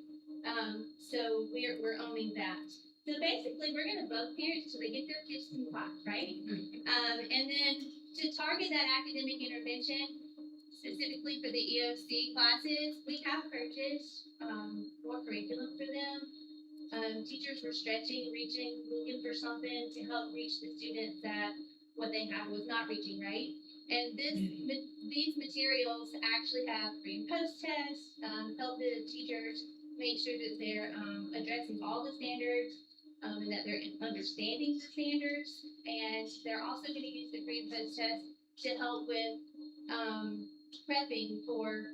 So we're owning that. So basically, we're gonna bug parents till they get their kids in class, right? And then to target that academic intervention, specifically for the EOC classes, we have purchased more curriculum for them. Teachers were stretching, reaching, looking for something to help reach the students that what they had was not reaching, right? And these materials actually have pre and post tests, help the teachers make sure that they're addressing all the standards, and that they're understanding the standards. And they're also going to use the pre and post tests to help with prepping for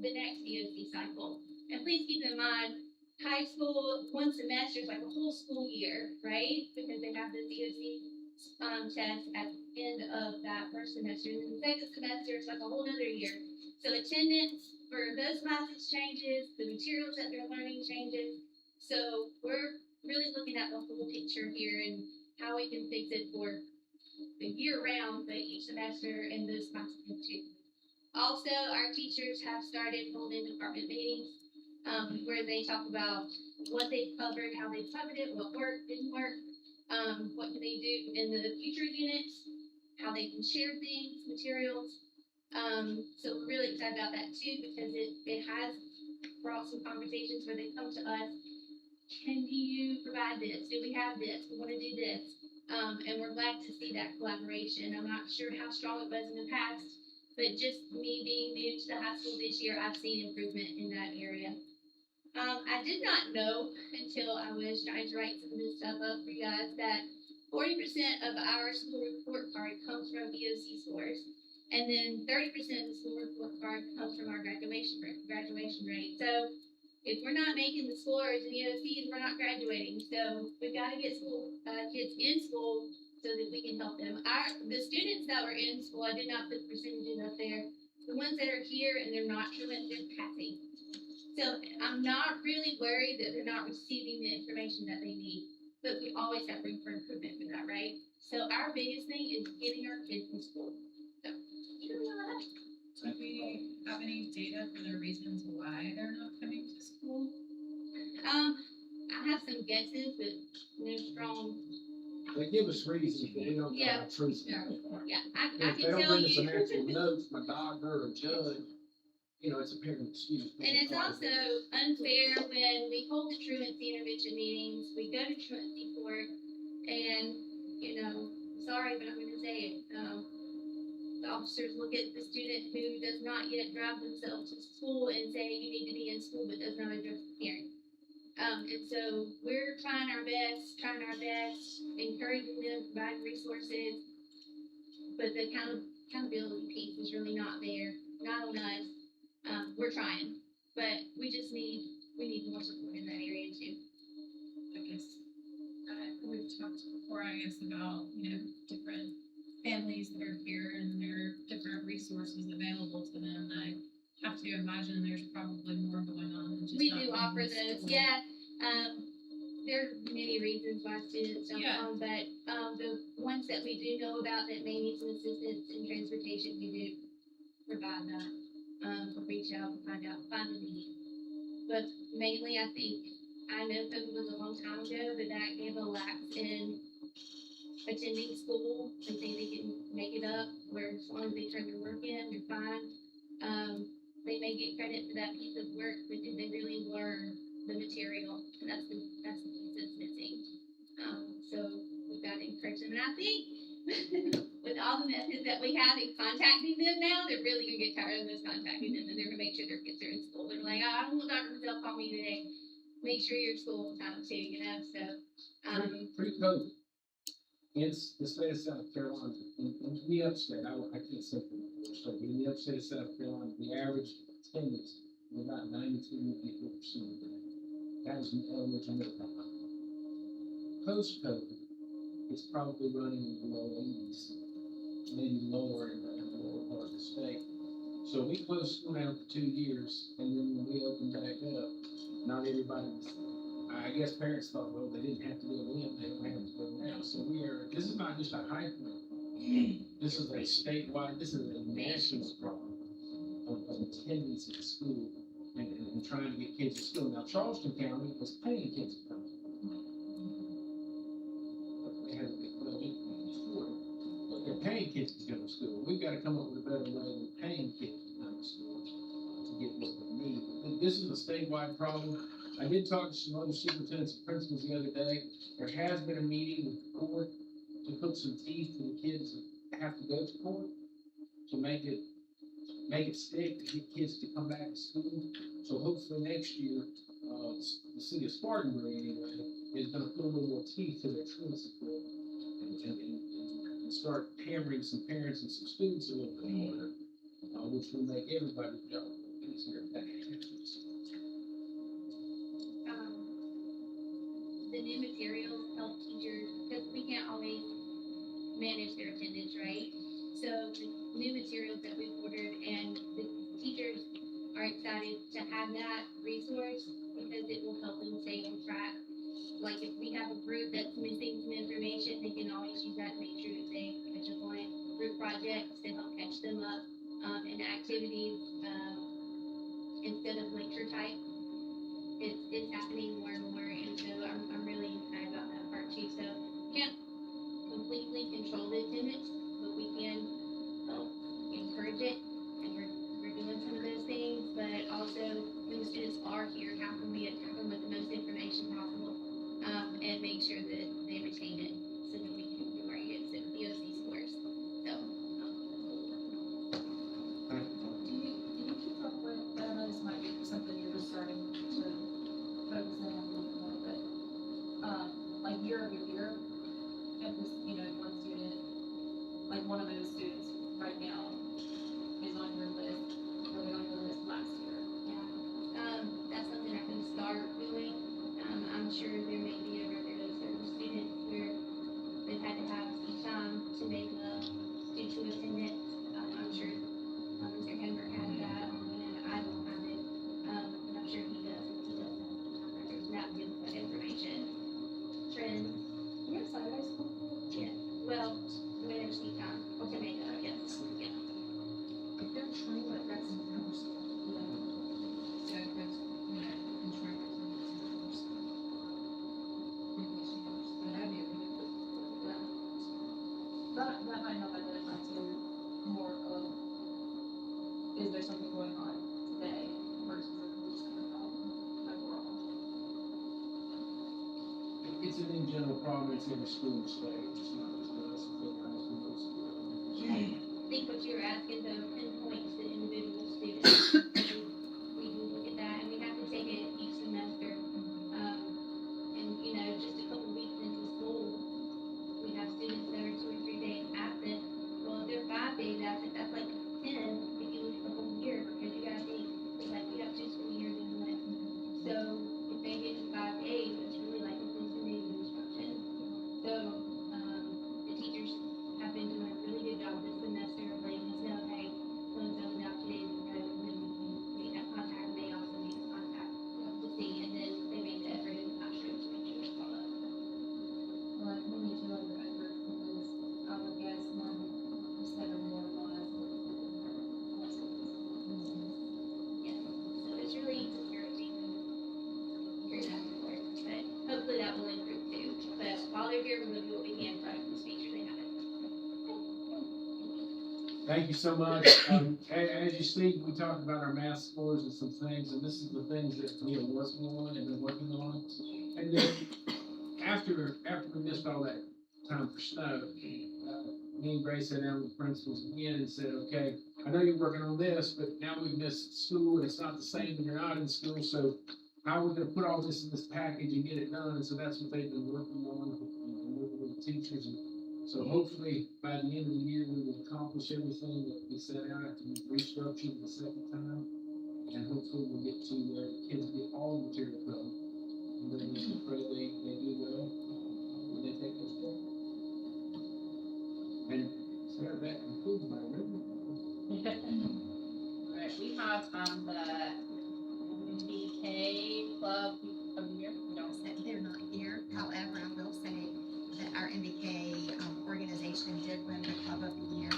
the next EOC cycle. And please keep in mind, high school, one semester is like a whole school year, right? Because they have the DOC test at the end of that first semester. And then the second semester is like a whole other year. So attendance for those classes changes, the materials that they're learning changes. So we're really looking at the whole picture here and how we can fix it for the year round, but each semester and those classes too. Also, our teachers have started holding department meetings where they talk about what they've covered, how they've covered it, what worked, didn't work, what can they do in the future units, how they can share things, materials. So we're really excited about that too because it has brought some conversations where they come to us. Can you provide this? Do we have this? We want to do this. And we're glad to see that collaboration. I'm not sure how strong it was in the past, but just me being new to the high school this year, I've seen improvement in that area. I did not know until I was trying to write some of this stuff up for you guys that 40% of our school report card comes from DOC scores. And then 30% of the school report card comes from our graduation rate. So if we're not making the scores in EOCs, we're not graduating. So we've got to get kids in school so that we can help them. The students that were in school, I did not put percentages up there. The ones that are here and they're not truant, they're passing. So I'm not really worried that they're not receiving the information that they need. But we always have room for improvement for that, right? So our biggest thing is getting our kids in school. So, Do we have any data for the reasons why they're not coming to school? I have some guesses, but no strong. They give us reasons, but we don't Yeah. have truth. Yeah, I If can they don't tell bring us an actual you. note from a doctor or a judge, it's a parent excuse. And it's also unfair when we hold the truancy intervention meetings, we go to truancy court, and, sorry, but I'm gonna say it, the officers look at the student who does not yet drive themselves to school and say, you need to be in school, but does not address the parent. And so we're trying our best, encouraging them, providing resources, but the accountability piece is really not there, not on us. We're trying, but we need more support in that area too. I guess we've talked before, about, different families that are here and there are different resources available to them. I have to imagine there's probably more going on than just We not do being offer in those, school. yeah. There are many reasons why students don't Yeah. come, but the ones that we do know about that may need some assistance in transportation, we do provide that. We'll reach out and find the need. But mainly, I know COVID was a long time ago, but that gave a lapse in attending school. They think they can make it up, where as long as they turn their work in, they're fine. They may get credit for that piece of work, but did they really learn the material? And that's the piece that's missing. So we've got to encourage them. And I think with all the methods that we have in contacting them now, they're really gonna get tired of us contacting them, and they're gonna make sure their kids are in school. They're like, I don't want Dr. Mizzell call me today. Make sure you're at school on time too, So Pre-COVID, in the state of South Carolina, in the upstate, I can't say for the state, but in the upstate of South Carolina, the average attendance was about 92-94%. That was in elementary middle school. Post-COVID, it's probably running in the low 80s, maybe lower in the lower part of the state. So we closed school down for 2 years, and then when we opened back up, not everybody was, I guess parents thought, well, they didn't have to go in, they don't have to go now. So this is not just a High Point. This is a statewide, this is a national problem of attendance at school and trying to get kids to school. Now, Charleston County is paying kids to come. They have a big budget, but they're paying kids to go to school. We've got to come up with a better way than paying kids to come to school to get what they need. This is a statewide problem. I did talk to some other superintendents and principals the other day. There has been a meeting with the court to put some teeth to the kids that have to go to court to make it stick, to get kids to come back to school. So hopefully next year, the city of Spartanburg anyway is going to put a little more teeth to their truancy court and start hammering some parents and some students a little bit harder, which will make everybody's job easier. the new materials help teachers, because we can't always manage their attendance, right? So the new materials that we've ordered, and the teachers are excited to have that resource because it will help them stay on track. Like if we have a group that's missing some information, they can always use that to make sure that they catch up on it. Group projects to help catch them up, and activities, instead of lecture type. It's happening more and more, and so I'm really excited about that part too. So can't completely control the attendance, but we can help encourage it, and we're doing some of those things. But also, when the students are here, how can we attack them with the most information possible, and make sure that they retain it, so that we can do our EOC scores. So. Do you keep up with, I know this might be something you're just starting to focus in on a little bit, like year over year, if this, one student, like one of those students right now is on your list, or they on your list last year? Yeah, that's something I can start doing. I'm sure there may be a record of certain students where they've had to have some time to make up due to attendance. I'm sure Mr. Henry has that, and I don't have it, but I'm sure he does, since he does have some time records, and that gives that information. Trends, You have Saturday school? yeah, well, whenever she time to make up, yes, yeah. If they're training, like that's in middle school, So that's, insurance and numbers. English numbers, but that'd be a really good. That might help identify to more of, is there something going on today versus just kind of problem overall? It's an in general problem, it's in the school state, it's not just us, it's in high school, most schools. I think what you're asking though pinpoints the individual students. We do look at that, and we have to take it each semester. And just a couple weeks into school, we have students that are 2 or 3 days absent. Well, if they're 5 days absent, that's like 10 if you look at the whole year, because you gotta think, it's like we have 2 school years in one. So if they get to 5 days, it's really like it's 2 days of instruction. So, the teachers have been doing a really good job this semester of letting us know, hey, so-and-so is out 2 days in a row, and then we can make that contact, and they also make contact to see, and then they make the effort in the classroom to make sure it's followed. Well, we need to know the record, because I would guess one, 7 more was. Yes, so it's really discouraging to hear that report, but hopefully that will improve too. But while they're here, we're gonna do what we can to just make sure they have it. Thank you so much. As you see, we talked about our math scores and some things, and this is the things that we are working on and been working on. And then after we missed all that time for snow, me and Grace sat down with the principals again and said, okay, I know you're working on this, but now we've missed school and it's not the same when you're not in school. So how are we gonna put all this in this package and get it done? And so that's what they've been working on, and working with the teachers. And so hopefully by the end of the year, we will accomplish everything that we set out to restructure the second time. And hopefully we'll get to where the kids get all the material covered. And then we pray they do well when they take those tests. And Sarah, that concludes my review. Alright, we have, the MBK Club of the Year, no, They're not here, however, I will say that our MBK organization did win the Club of the Year.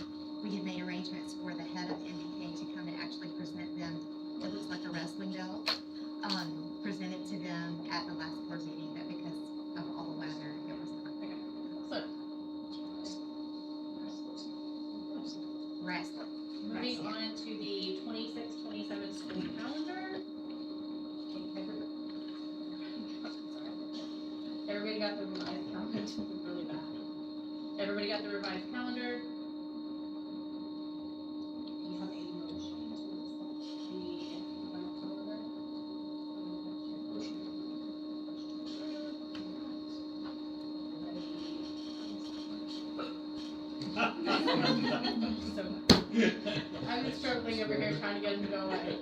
We had made arrangements for the head of MBK to come and actually present them, it looks like a wrestling belt, presented to them at the last board meeting, but because of all the weather, it was not there. so, Wrestling. moving on to the 26-27 school calendar. Everybody got the revised calendar, this is really bad. Everybody got the revised calendar. Do you have a motion to accept the revised calendar? So, I'm just struggling over here trying to get him to go away.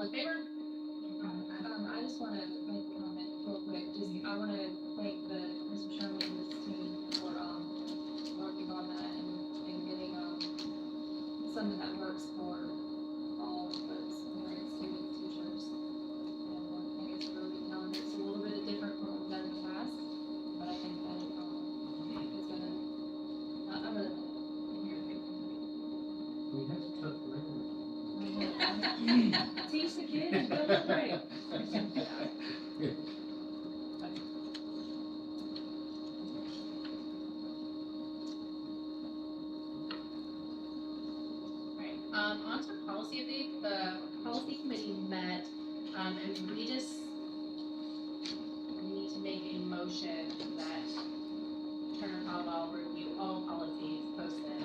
in favor? I just wanna make a comment real quick, I wanna thank Mr. Sherman and his team for, working on that and getting, something that works for all of us, parents, students, teachers. And I think it's really, it's a little bit different from what we've done in the past, but I think that, it's gonna, I'm gonna. We have to cut the record. Teach the kids and build the brain. Right, on to policy update, the policy committee met, and we need to make a motion that Turner Caldwell review all policies posted,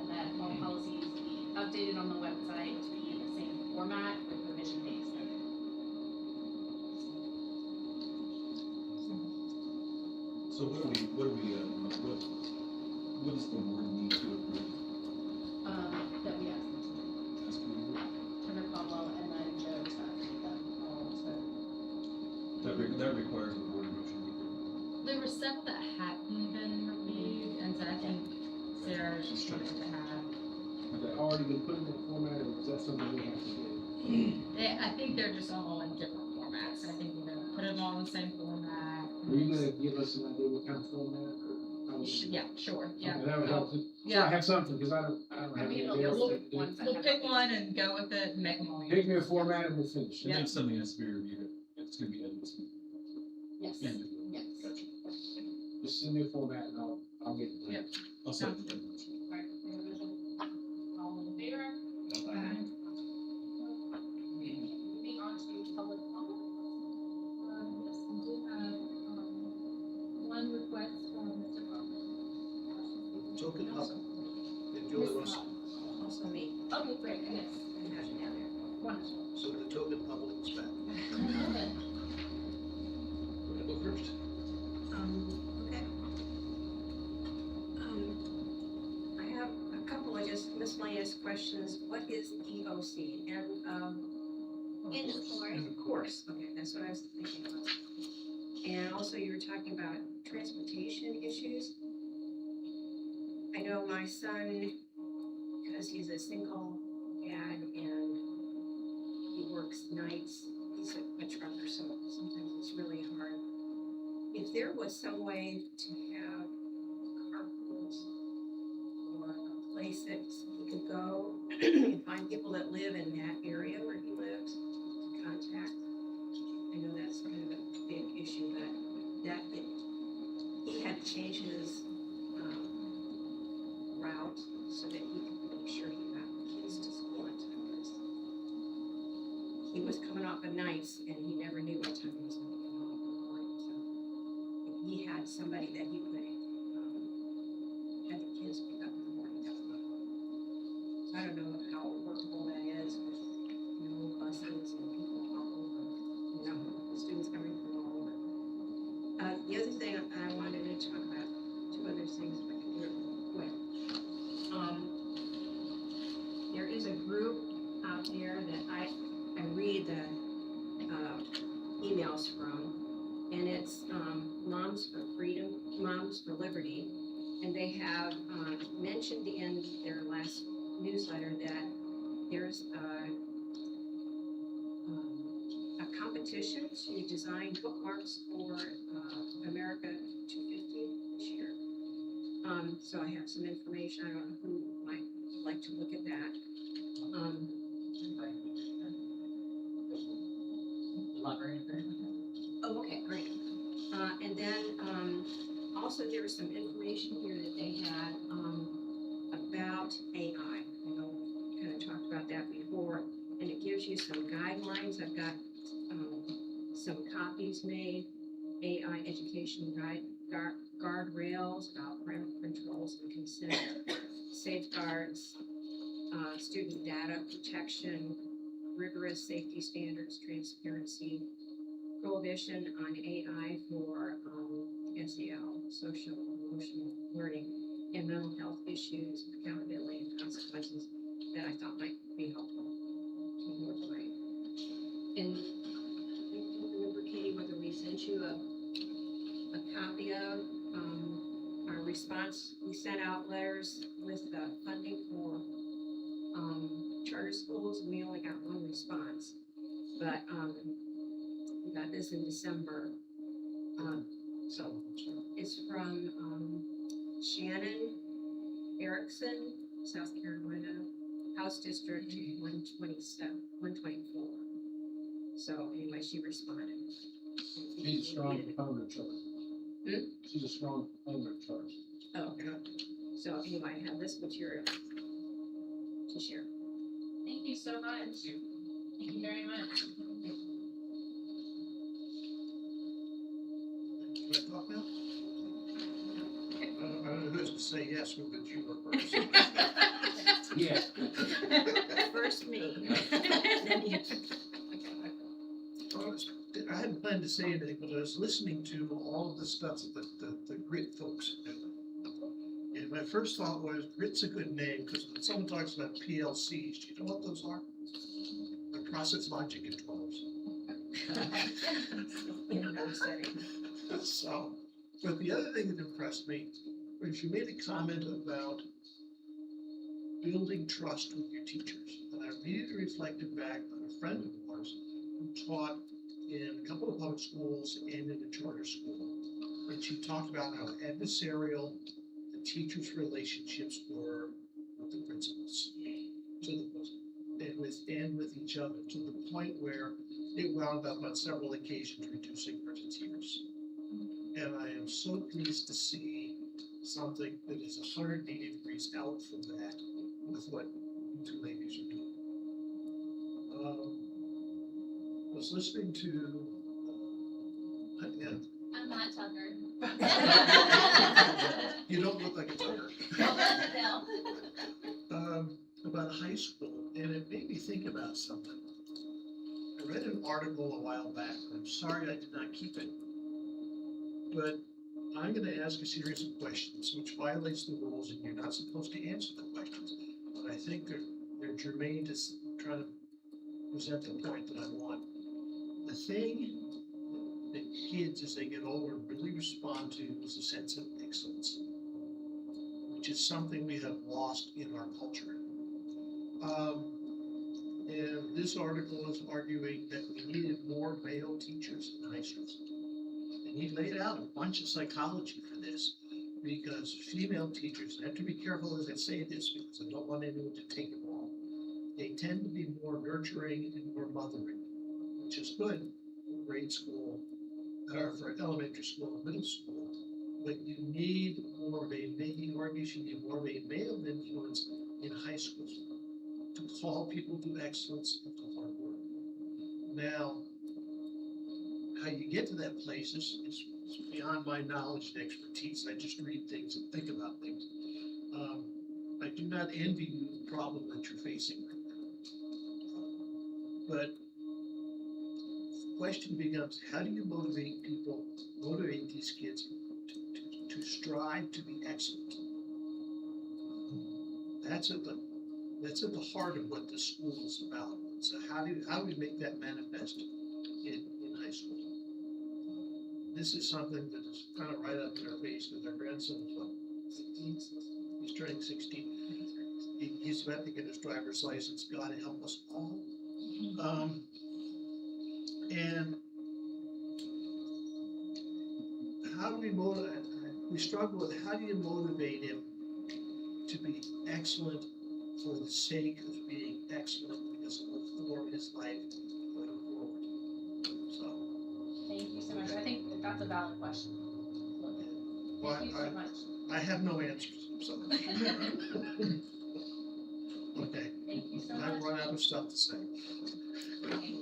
and that all policies be updated on the website to be in the same format with revision dates noted. So what does the board need to approve? That we asked them to do. As per your- Turner Caldwell and then Joe seconded them all, so. That requires a board motion. There were several that hadn't been reviewed, and so I think Sarah just wanted to have, Have they already been put in that format, or is that something we have to do? I think they're just all in different formats. I think we're gonna put them all in the same format. Are you gonna give us an idea what kind of format, or? how we- Yeah, sure, yeah. Okay, that would help, so I Yeah, have something, cause I don't have any it'll idea. be what to do. we'll pick one and go with it and make them all. Pick me a format and we'll finish. And then something has to be reviewed, it's gonna be edited. Yes, Individually. yes. Gotcha. Just send me a format and I'll get it. Yep. I'll second that motion. Alright, revision. All in favor? Moving on to public comment. Yes, we do have, one request from Mr. Kaufman. Token public. Julie Russell. Also me. Okay, great, yes. Wonderful. So the token public is back. Okay. Want to go first? Okay. I have a couple of just miscellaneous questions. What is EOC? And, In the forest. of course, okay, that's what I was thinking about. And also you were talking about transportation issues. I know my son, because he's a single dad and he works nights, he's a trucker, so sometimes it's really hard. If there was some way to have carpools or a place that he could go and find people that live in that area where he lives to contact. I know that's kind of a big issue, but he had to change his route so that he could make sure he got the kids to school on time. He was coming off of nights and he never knew what time he was going to get home in the morning. So if he had somebody that he could have the kids pick up in the morning, that would be helpful. So I don't know how workable that is with, buses and people all over, the students coming from all over. The other thing I wanted to talk about, two other things, if I could do it real quick. There is a group out there that I read the emails from, and it's Moms for Freedom, Moms for Liberty, and they have mentioned in their last newsletter that there's a competition to design bookmarks for America 250 this year. So I have some information. I don't know who might like to look at that. Oh, okay, great. And then also there was some information here that they had about AI. I know we kind of talked about that before, and it gives you some guidelines. I've got some copies made, AI education guardrails about parental controls and consent, safeguards, student data protection, rigorous safety standards, transparency, prohibition on AI for SEL, social emotional learning, and mental health issues, accountability and consequences that I thought might be helpful to work right. And you remember, Katie, whether we sent you a copy of, our response, we sent out letters with the funding for, charter schools, and we only got one response. But, we got this in December. So it's from, Shannon Erickson, South Carolina, House District 124. So anyway, she responded. She's a strong proponent of charter. Hmm? She's a strong proponent of charter. Oh, okay. So anyway, I have this material to share. Thank you so much. Thank you very much. Can I talk now? I don't know who's to say yes, but you were first. Yeah. First me. I hadn't planned to say anything, but I was listening to all of the stuff that the grit folks do. And my first thought was, grit's a good name, because when someone talks about PLCs, do you know what those are? They're process logic controllers. In another setting. So, but the other thing that impressed me was you made a comment about building trust with your teachers. And I immediately reflected back on a friend of ours who taught in a couple of public schools and in a charter school. And she talked about how adversarial the teachers' relationships were with the principals, and with each other, to the point where it wound up on several occasions reducing her to tears. And I am so pleased to see something that is 180 degrees out from that with what you two ladies are doing. I was listening to, I'm not Tucker. you don't look like a Tucker. No. About high school, and it made me think about something. I read an article a while back, and I'm sorry I did not keep it. But I'm going to ask a series of questions which violates the rules, and you're not supposed to answer the questions. But I think they're germane to try to present the point that I want. The thing that kids, as they get older, really respond to is a sense of excellence, which is something we have lost in our culture. And this article is arguing that we needed more male teachers in high schools. And he laid out a bunch of psychology for this, because female teachers, I have to be careful as I say this because I don't want anyone to take it wrong. They tend to be more nurturing and more mothering, which is good for grade school, or for elementary school and middle school. But you need more of a, maybe argues you need more of a male influence in high school to call people to excellence and to hard work. Now, how you get to that place is beyond my knowledge and expertise. I just read things and think about things. I do not envy you the problem that you're facing right now. But the question becomes, how do you motivate people, motivate these kids to strive to be excellent? That's at the heart of what the school is about. So how do we make that manifest in high school? This is something that is kind of right up in our face, because our grandson is what, 16? He's turning 16. He's about to get his driver's license. God help us all. And how do we motivate? We struggle with how do you motivate him to be excellent for the sake of being excellent, because it will form his life going forward. So. Thank you so much. I think that's a valid question. Well, Thank you so much. I have no answers. So. Okay. Thank you so I've much. run out of stuff to say. Okay.